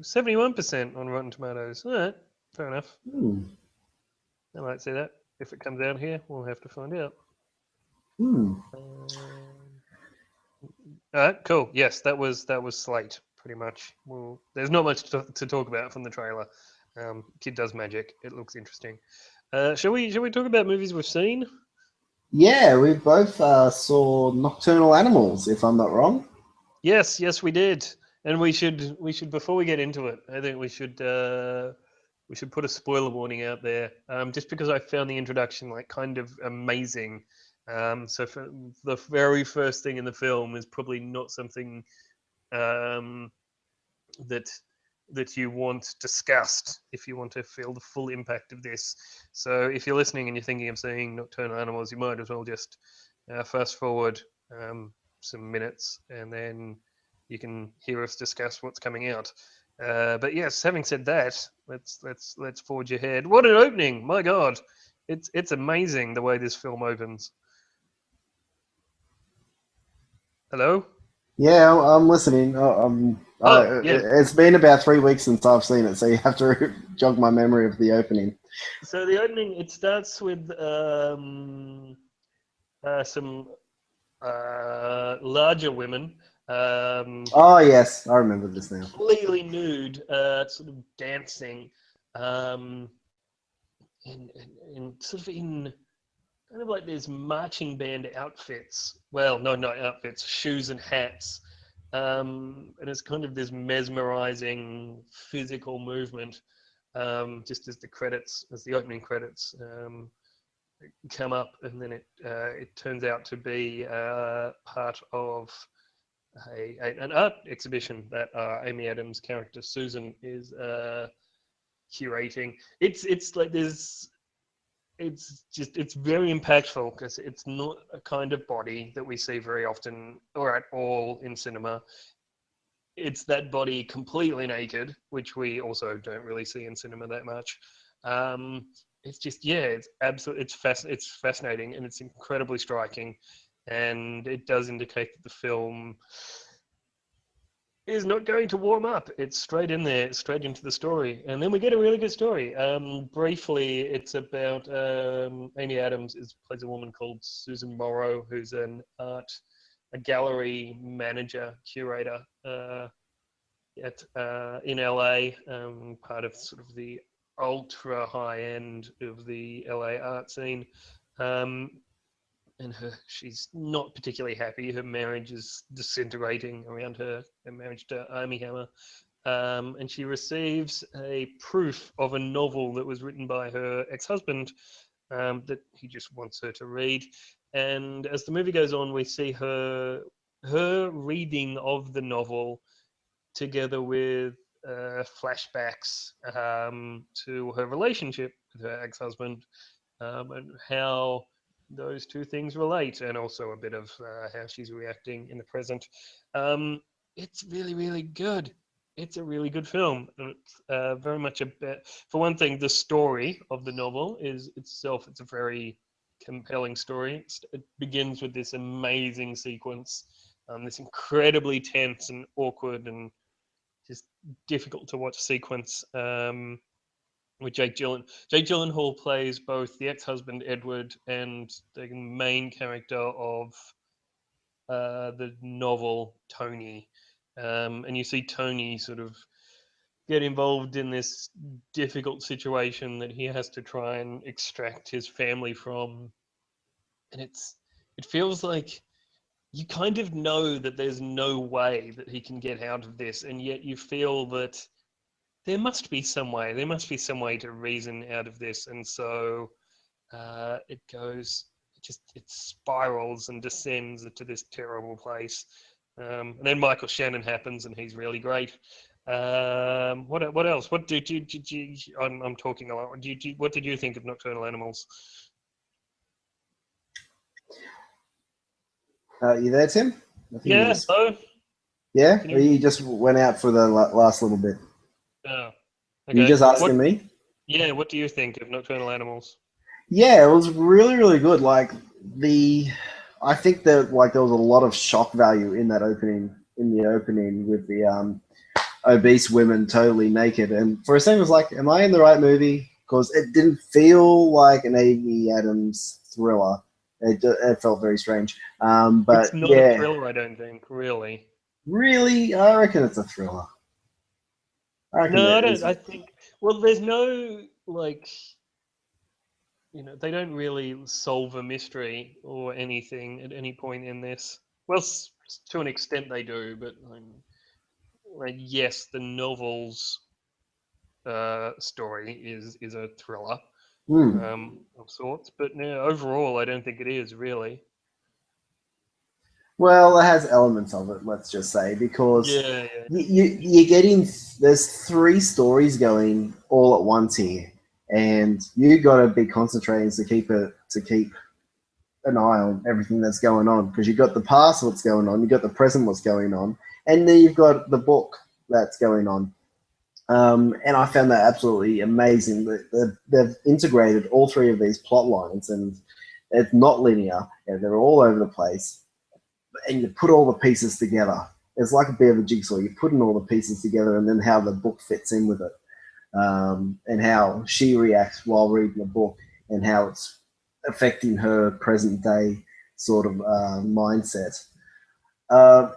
71% on Rotten Tomatoes. All right, fair enough. Hmm. I might see that. If it comes out here, we'll have to find out. Hmm. All right, cool. Yes, that was Slate, pretty much. Well, there's not much to talk about from the trailer. Kid does magic. It looks interesting. Shall we talk about movies we've seen? Yeah, we both saw Nocturnal Animals, if I'm not wrong. Yes, we did. And we should before we get into it, I think we should put a spoiler warning out there. Just because I found the introduction like kind of amazing. So for the very first thing in the film is probably not something um, that you want discussed if you want to feel the full impact of this. So if you're listening and you're thinking of seeing Nocturnal Animals, you might as well just fast forward some minutes and then you can hear us discuss what's coming out. But yes, having said that, let's forge ahead. What an opening! My God, it's amazing the way this film opens. Hello. Yeah, I'm listening. Oh yeah. It's been about 3 weeks since I've seen it, so you have to jog my memory of the opening. So the opening it starts with some larger women, Oh, yes, I remember this now. completely nude, sort of dancing, um, in sort of in kind of like these marching band outfits. Well, no, not outfits, shoes and hats. And it's kind of this mesmerizing physical movement. Just as the opening credits come up, and then it turns out to be part of an art exhibition that Amy Adams' character Susan is curating. It's like there's it's very impactful because it's not a kind of body that we see very often or at all in cinema. It's that body completely naked, which we also don't really see in cinema that much. Um, it's just it's absolutely it's fascinating and it's incredibly striking, and it does indicate that the film is not going to warm up. It's straight in there, straight into the story, and then we get a really good story. Briefly, it's about Amy Adams plays a woman called Susan Morrow, who's a gallery manager, curator at in LA, part of sort of the ultra high end of the LA art scene. Um, and she's not particularly happy. Her marriage is disintegrating around her marriage to Armie Hammer. And she receives a proof of a novel that was written by her ex-husband that he just wants her to read. And as the movie goes on, we see her reading of the novel together with flashbacks to her relationship with her ex-husband, and how those two things relate, and also a bit of how she's reacting in the present. Um, it's really, really good. It's a really good film. It's very much a bit. For one thing, the story of the novel is itself. It's a very compelling story. It begins with this amazing sequence, this incredibly tense and awkward and just difficult to watch sequence with Jake Gyllenhaal. Jake Gyllenhaal plays both the ex-husband Edward and the main character of the novel Tony, and you see Tony sort of get involved in this difficult situation that he has to try and extract his family from, and it feels like you kind of know that there's no way that he can get out of this, and yet you feel that there must be some way. There must be some way to reason out of this, and so it goes. It spirals and descends into this terrible place. And then Michael Shannon happens, and he's really great. What else? What did you? I'm talking a lot. What did you think of Nocturnal Animals? You there, Tim? Yeah. So. Yeah. Or you just went out for the last little bit. Oh. Okay. You just asking me? Yeah. What do you think of Nocturnal Animals? Yeah, it was really, really good. I think that there was a lot of shock value in that opening. In the opening with the obese women totally naked, and for a second, I was like, "Am I in the right movie?" Because it didn't feel like an Amy Adams thriller. It felt very strange. But it's not a thriller, I don't think. Really. Really, I reckon it's a thriller. I don't. I think. Well, there's no they don't really solve a mystery or anything at any point in this. Well, to an extent they do, but yes, the novel's story is a thriller of sorts, but no, overall, I don't think it is really. Well, it has elements of it, let's just say, because you're getting there's 3 stories going all at once here, and you got to be concentrating to keep an eye on everything that's going on, because you've got the past, what's going on, you've got the present, what's going on, and then you've got the book that's going on. And I found that absolutely amazing. They've integrated all 3 of these plot lines, and it's not linear, and they're all over the place. And you put all the pieces together. It's like a bit of a jigsaw. You're putting all the pieces together, and then how the book fits in with it, and how she reacts while reading the book, and how it's affecting her present day sort of mindset.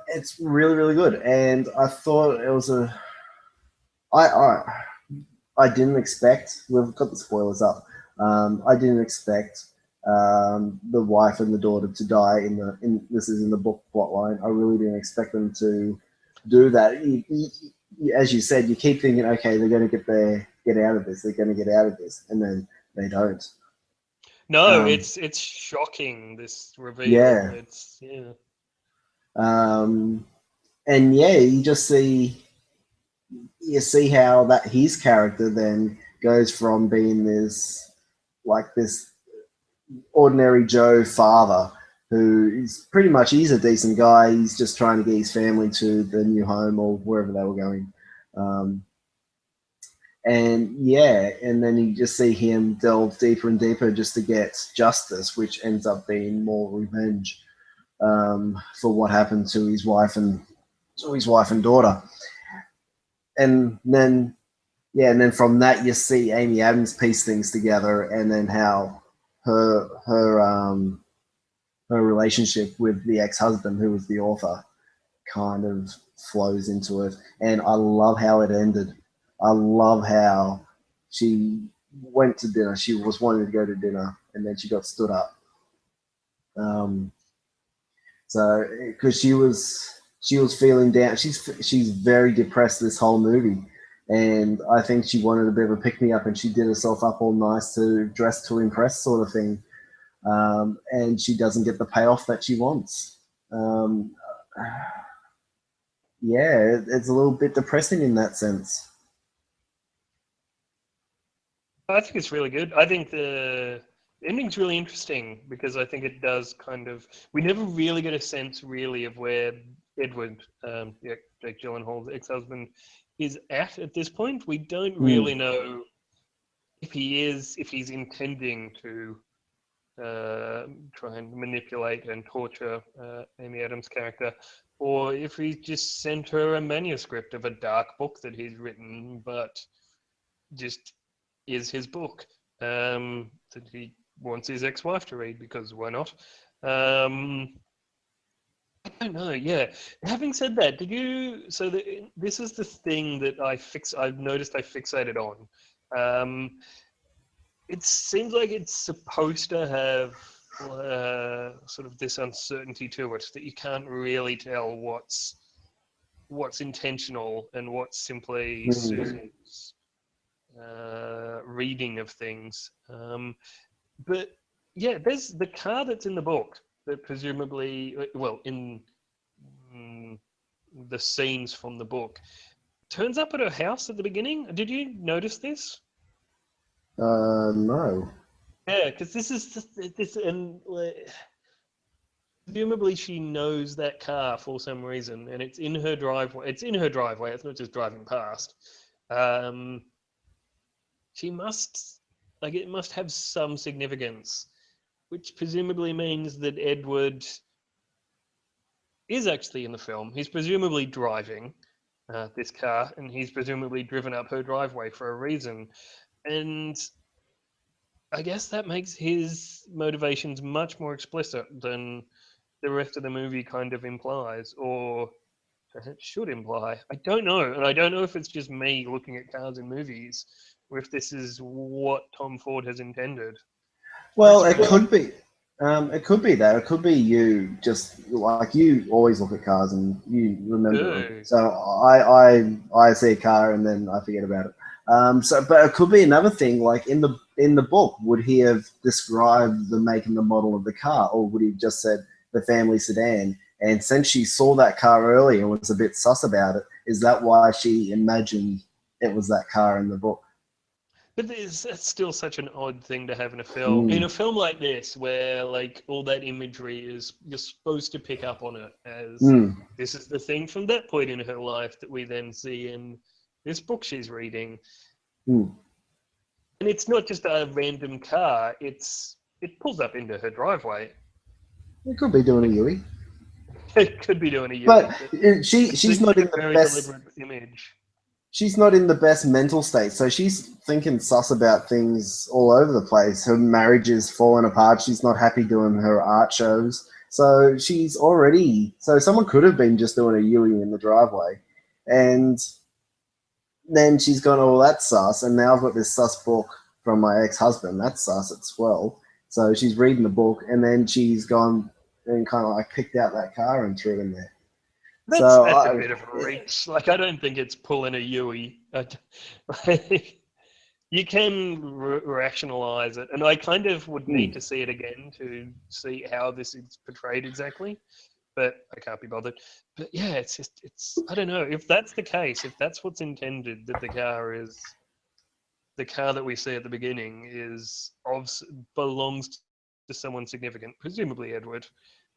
It's really, really good, and I thought it was I didn't expect. We've got the spoilers up. I didn't expect the wife and the daughter to die this is in the book plotline. I really didn't expect them to do that. As you said, you keep thinking, okay, they're going to get out of this. They're going to get out of this, and then they don't. No, it's shocking, this reveal. Yeah. And yeah, you see how that his character then goes from being this ordinary Joe father who is pretty much, he's a decent guy. He's just trying to get his family to the new home or wherever they were going. And then you just see him delve deeper and deeper just to get justice, which ends up being more revenge for what happened to his wife and daughter. And then from that you see Amy Adams piece things together, and then how her relationship with the ex-husband, who was the author, kind of flows into it. And I love how it ended. I love how she went to dinner. She was wanting to go to dinner, and then she got stood up. So because she was feeling down. She's very depressed this whole movie. And I think she wanted a bit of a pick-me-up, and she did herself up all nice to dress to impress sort of thing. And she doesn't get the payoff that she wants. It's a little bit depressing in that sense. I think it's really good. I think the ending's really interesting because I think it does kind of... We never really get a sense, really, of where Edward, Jake Gyllenhaal's ex-husband, is at this point. We don't really know if he's intending to try and manipulate and torture Amy Adams' character, or if he just sent her a manuscript of a dark book that he's written, but just is his book that he wants his ex-wife to read, because why not? I don't know. Yeah. Having said that, this is the thing that I've noticed I fixated on. It seems like it's supposed to have sort of this uncertainty to it that you can't really tell what's intentional and what's simply Susan's reading of things. But yeah, there's the car that's in the book that presumably, well, in the scenes from the book, turns up at her house at the beginning. Did you notice this? No. Yeah, because this is this, and presumably she knows that car for some reason, and it's in her driveway. It's in her driveway. It's not just driving past. She must, like, it must have some significance, which presumably means that Edward is actually in the film. He's presumably driving this car, and he's presumably driven up her driveway for a reason. And I guess that makes his motivations much more explicit than the rest of the movie kind of implies, or it should imply. I don't know, and I don't know if it's just me looking at cars in movies, or if this is what Tom Ford has intended. Well, it could be. It could be that. It could be you just like you always look at cars and you remember them. So I see a car and then I forget about it. But it could be another thing. Like in the book, would he have described the make and the model of the car, or would he have just said the family sedan? And since she saw that car earlier and was a bit sus about it, is that why she imagined it was that car in the book? But that's still such an odd thing to have in a film. In a film like this, where like all that imagery is, you're supposed to pick up on it as this is the thing from that point in her life that we then see in this book she's reading. And it's not just a random car; it pulls up into her driveway. It could be doing a Yui. It could be doing a Yui. But she's not in the very best deliberate image. She's not in the best mental state, so she's thinking sus about things all over the place. Her marriage is falling apart. She's not happy doing her art shows. So someone could have been just doing a Yui in the driveway. And then she's gone, oh, that's sus. And now I've got this sus book from my ex-husband. That's sus as well. So she's reading the book, and then she's gone and kind of like picked out that car and threw it in there. That's a bit of a reach. Like, I don't think it's pulling a Yui. You can rationalize it, and I kind of would need to see it again to see how this is portrayed exactly, but I can't be bothered. But yeah, it's I don't know. If that's the case, if that's what's intended, that the car that we see at the beginning belongs to someone significant, presumably Edward,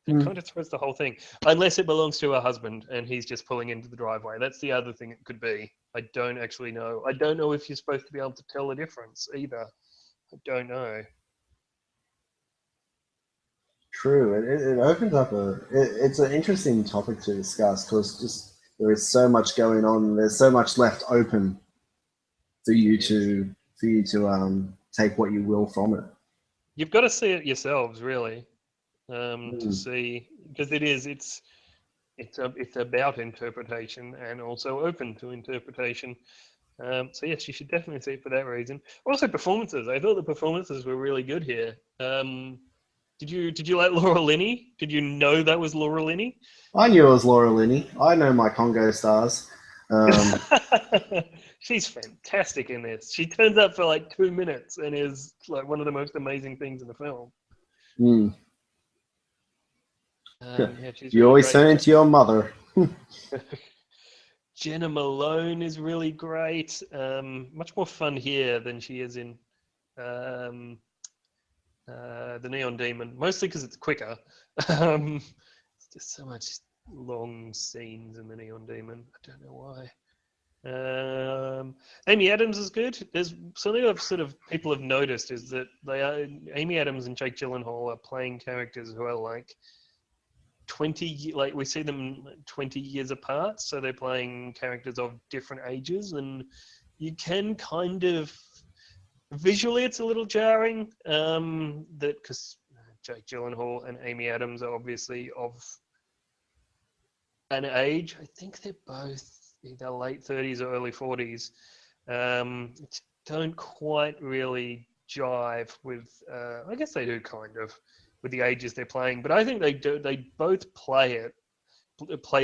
it kind of throws the whole thing. Unless it belongs to her husband and he's just pulling into the driveway. That's the other thing it could be. I don't actually know. I don't know if you're supposed to be able to tell the difference either. I don't know. True. It opens up it's an interesting topic to discuss because just there is so much going on. There's so much left open for you to take what you will from it. You've got to see it yourselves, really. To see, because it's about interpretation and also open to interpretation. So yes, you should definitely see it for that reason. Also, performances. I thought the performances were really good here. Did you like Laura Linney? Did you know that was Laura Linney? I knew it was Laura Linney. I know my Congo stars. She's fantastic in this. She turns up for like 2 minutes and is like one of the most amazing things in the film. You always turn into your mother. Jenna Malone is really great. Much more fun here than she is in the Neon Demon, mostly because it's quicker. It's just so much long scenes in the Neon Demon. I don't know why. Amy Adams is good. There's something people have noticed is that Amy Adams and Jake Gyllenhaal are playing characters who are like 20, like we see them 20 years apart, so they're playing characters of different ages, and you can kind of visually it's a little jarring that because Jake Gyllenhaal and Amy Adams are obviously of an age. I think they're both either late 30s or early 40s. Don't quite really jive with I guess they do kind of with the ages they're playing. But I think they do. They both play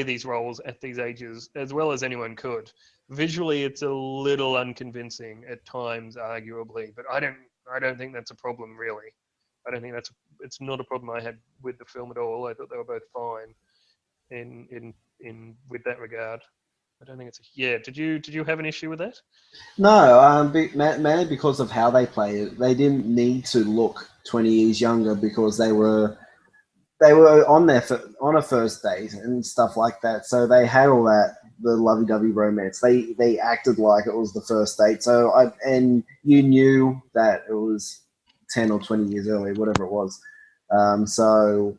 these roles at these ages as well as anyone could. Visually, it's a little unconvincing at times, arguably, but I don't think that's a problem really. I don't think it's not a problem I had with the film at all. I thought they were both fine in with that regard. I don't think it's yeah. Did you have an issue with that? No, mainly because of how they play it. They didn't need to look 20 years younger because they were on on a first date and stuff like that. So they had all that, the lovey-dovey romance. They acted like it was the first date. And you knew that it was 10 or 20 years earlier, whatever it was. So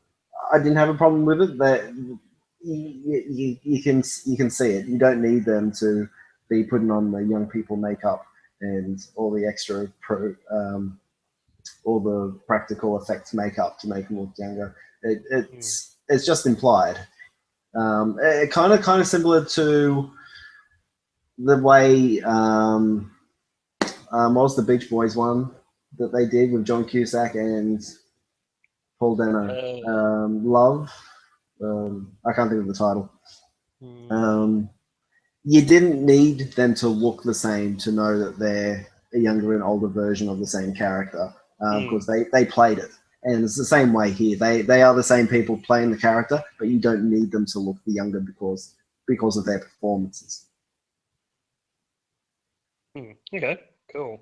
I didn't have a problem with it. That you can see it. You don't need them to be putting on the young people makeup and all the extra all the practical effects makeup to make them look younger. It's just implied. It kind of similar to the way what was the Beach Boys one that they did with John Cusack and Paul Dano? Love. I can't think of the title. You didn't need them to look the same to know that they're a younger and older version of the same character because they played it. And it's the same way here. They are the same people playing the character, but you don't need them to look the younger because of their performances. Okay, cool.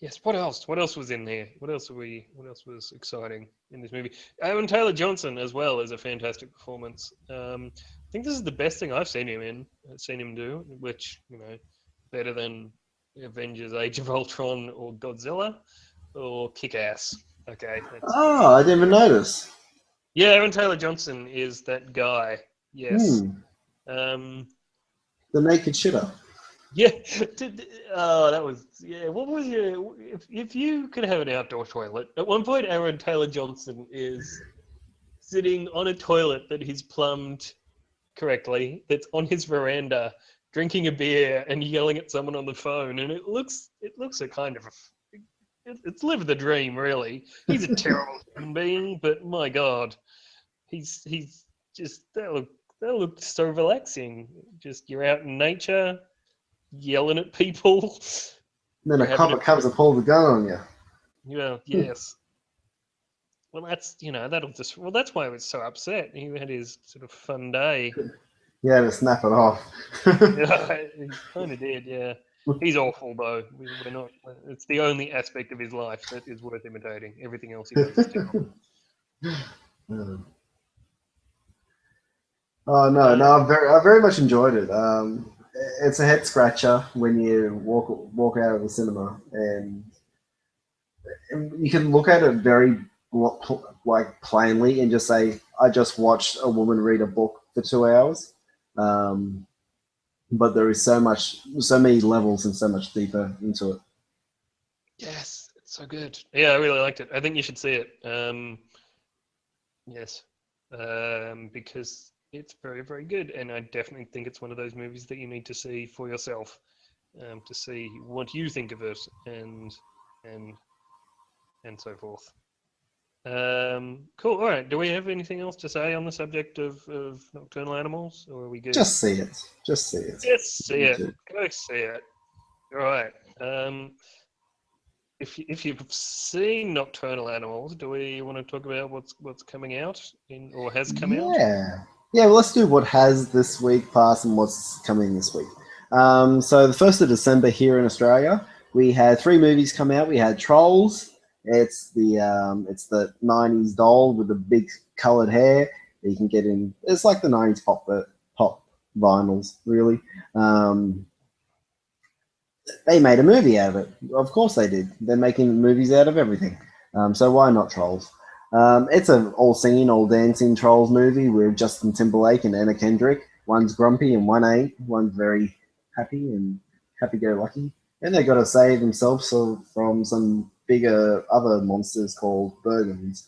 Yes. What else? What else was in there? What else was exciting in this movie? Aaron Taylor Johnson as well is a fantastic performance. I think this is the best thing I've seen him do, which better than Avengers: Age of Ultron or Godzilla or Kick-Ass. Okay. I didn't even notice. Yeah, Aaron Taylor Johnson is that guy. Yes. The naked shitter. Yeah. That was What was your if you could have an outdoor toilet? At one point, Aaron Taylor Johnson is sitting on a toilet that he's plumbed correctly. That's on his veranda, drinking a beer and yelling at someone on the phone, and it looks a kind of it's living the dream, really. He's a terrible human being, but my God, he's just that looked so relaxing. Just you're out in nature, yelling at people. And then a cop comes and pulls a gun on you. Yeah. Yes. Well, that's that's why I was so upset. He had his sort of fun day. Yeah, to snap it off. Yeah, he kind of did. Yeah. He's awful, though. We're not. It's the only aspect of his life that is worth imitating. Everything else he does is terrible. Oh no! I very much enjoyed it. It's a head scratcher when you walk out of the cinema, and you can look at it very like plainly and just say, "I just watched a woman read a book for 2 hours." But there is so many levels and so much deeper into it. Yes, it's so good. Yeah, I really liked it. I think you should see it. Yes, because it's very, very good, and I definitely think it's one of those movies that you need to see for yourself, to see what you think of it, and so forth. Cool. All right. Do we have anything else to say on the subject of nocturnal animals, or are we good? Just see it. Just see it. Just see it. Go see it. All right. If you've seen Nocturnal Animals, do we want to talk about what's coming out or has come out? Yeah. Well, let's do what has this week passed and what's coming this week. So the 1st of December here in Australia, we had 3 movies come out. We had Trolls. It's the 90s doll with the big coloured hair that you can get in. It's like the 90s pop vinyls, really. They made a movie out of it. Of course they did. They're making movies out of everything. So why not Trolls? It's an all singing, all dancing Trolls movie with Justin Timberlake and Anna Kendrick. One's grumpy and one ain't. One's very happy and happy-go-lucky. And they got to save themselves from some bigger other monsters called Bergens.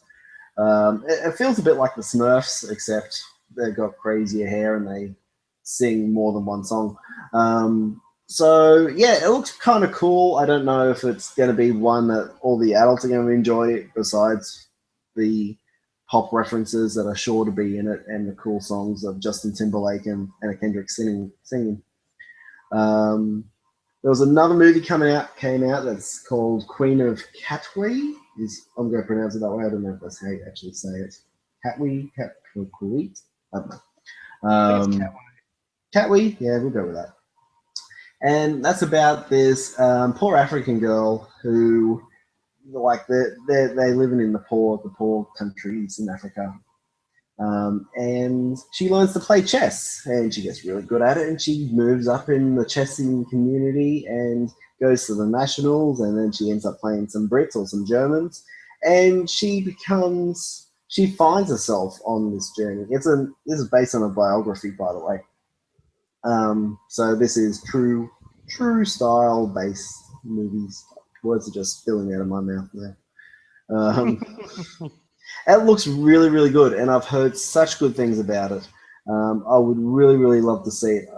It feels a bit like the Smurfs, except they've got crazier hair and they sing more than one song. So yeah, it looks kind of cool. I don't know if it's going to be one that all the adults are going to enjoy, besides the pop references that are sure to be in it and the cool songs of Justin Timberlake and Anna Kendrick singing. Um, there was another movie came out that's called Queen of Katwe. I'm going to pronounce it that way. I don't know if that's how you actually say it. Katwe, Katwe. I don't know. I think it's Katwe, yeah, we'll go with that. And that's about this poor African girl who, like, they're living in the poor countries in Africa. And she learns to play chess, and she gets really good at it, and she moves up in the chessing community and goes to the nationals, and then she ends up playing some Brits or some Germans, and she finds herself on this journey. This is based on a biography, by the way. So this is true style based movies. Words are just spilling out of my mouth there. It looks really, really good, and I've heard such good things about it. I would really, really love to see it,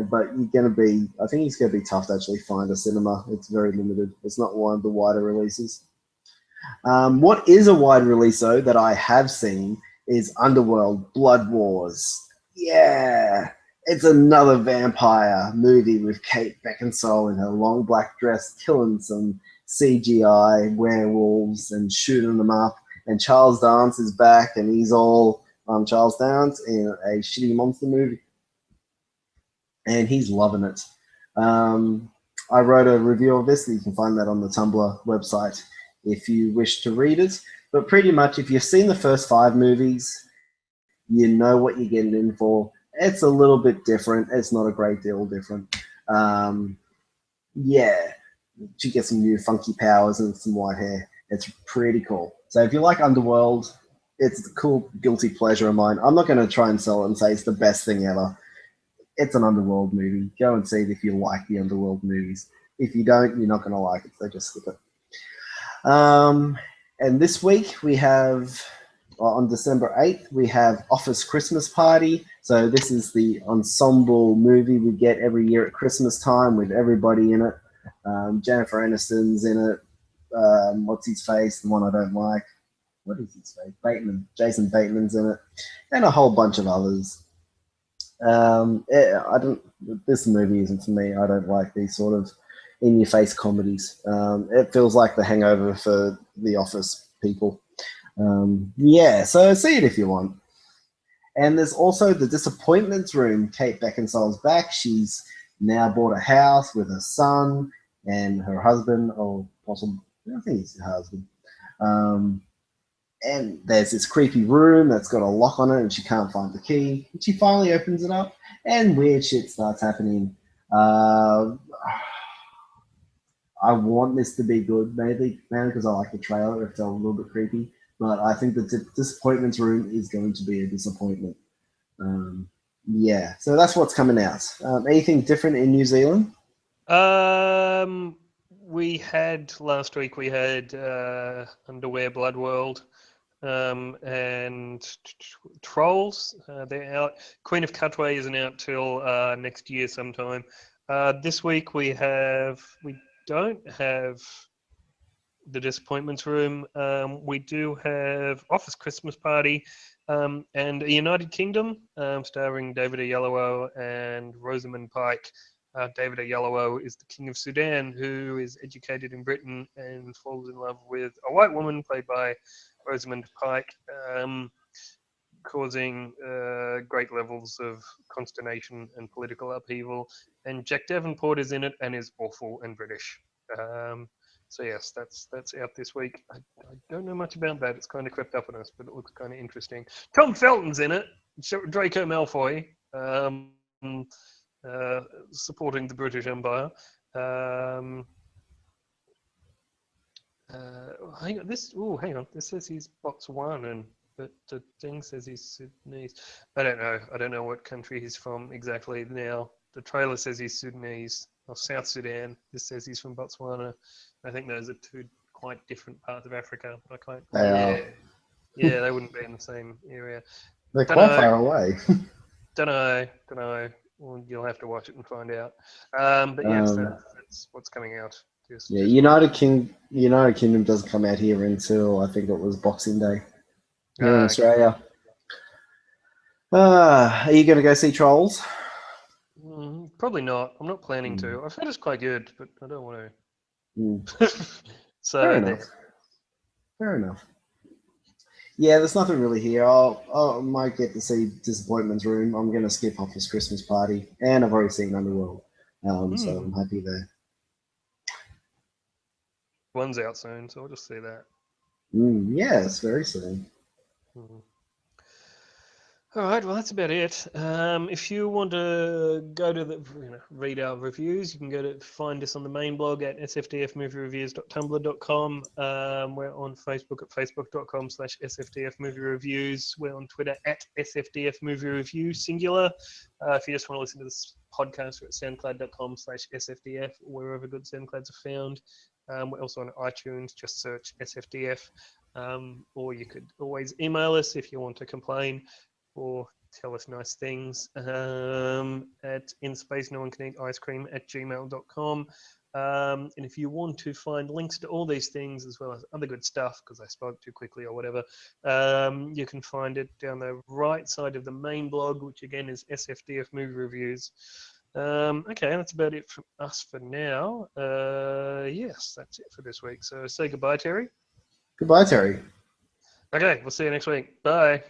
but I think it's going to be tough to actually find a cinema. It's very limited. It's not one of the wider releases. What is a wide release, though, that I have seen is Underworld Blood Wars. Yeah, it's another vampire movie with Kate Beckinsale in her long black dress killing some CGI werewolves and shooting them up. And Charles Dance is back, and he's all Charles Dance in a shitty monster movie. And he's loving it. I wrote a review of this, and you can find that on the Tumblr website if you wish to read it. But pretty much, if you've seen the first 5 movies, you know what you're getting in for. It's a little bit different. It's not a great deal different. Yeah, she gets some new funky powers and some white hair. It's pretty cool. So if you like Underworld, it's a cool guilty pleasure of mine. I'm not going to try and sell it and say it's the best thing ever. It's an Underworld movie. Go and see it if you like the Underworld movies. If you don't, you're not going to like it, so just skip it. And this week we have, on December 8th, we have Office Christmas Party. So this is the ensemble movie we get every year at Christmas time with everybody in it. Jennifer Aniston's in it. What's his face? The one I don't like. What is his face? Bateman. Jason Bateman's in it, and a whole bunch of others. This movie isn't for me. I don't like these sort of in-your-face comedies. It feels like The Hangover for the Office people. Yeah, so see it if you want. And there's also The Disappointments Room. Kate Beckinsale's back. She's now bought a house with her son and her husband, or possibly, I think it's her husband. And there's this creepy room that's got a lock on it, and she can't find the key. And she finally opens it up, and weird shit starts happening. I want this to be good, maybe because I like the trailer. It felt a little bit creepy, but I think the Disappointments Room is going to be a disappointment. Yeah, so that's what's coming out. Anything different in New Zealand? We had last week. We had Underwear Blood World. And Trolls, they're out. Queen of Katwe isn't out till next year sometime. This week we don't have The Disappointments Room. We do have Office Christmas Party, and A United Kingdom, starring David Oyelowo and Rosamund Pike. David Oyelowo is the King of Sudan, who is educated in Britain and falls in love with a white woman played by Rosamund Pike, causing great levels of consternation and political upheaval. And Jack Davenport is in it and is awful and British. So yes, that's out this week. I don't know much about that. It's kind of crept up on us, but it looks kind of interesting. Tom Felton's in it. Draco Malfoy, supporting the British Empire. Hang on. Hang on. This says he's Botswanan, but the thing says he's Sudanese. I don't know what country he's from exactly now. The trailer says he's Sudanese or South Sudan. This says he's from Botswana. I think those are two quite different parts of Africa. I can't. Yeah, they wouldn't be in the same area. They're quite far away. Don't know. Well, you'll have to watch it and find out. But yes, that's what's coming out. Yeah, United Kingdom doesn't come out here until I think it was Boxing Day here in Australia. Are you going to go see Trolls? Probably not. I'm not planning to. I've heard it's quite good, but I don't want to. So fair enough. Fair enough. Yeah, there's nothing really here. I might get to see Disappointment's Room. I'm going to skip off this Christmas party, and I've already seen Underworld, so I'm happy there. One's out soon, so I'll just see that. Yeah, it's very soon. All right, well, that's about it. If you want to go to read our reviews, you can find us on the main blog at sfdfmoviereviews.tumblr.com. We're on Facebook at facebook.com/sfdfmoviereviews. We're on Twitter at sfdfmoviereview, singular. If you just want to listen to this podcast, we're at soundcloud.com/sfdf, or wherever good SoundClouds are found. We're also on iTunes, just search SFDF. Or you could always email us if you want to complain or tell us nice things at inspace.no-one-can-eat-ice-cream@gmail.com. And if you want to find links to all these things as well as other good stuff, because I spoke too quickly or whatever, you can find it down the right side of the main blog, which again is SFDF Movie Reviews. Okay, that's about it from us for now. Yes, that's it for this week. So say goodbye, Terry. Goodbye, Terry. Okay, we'll see you next week. Bye.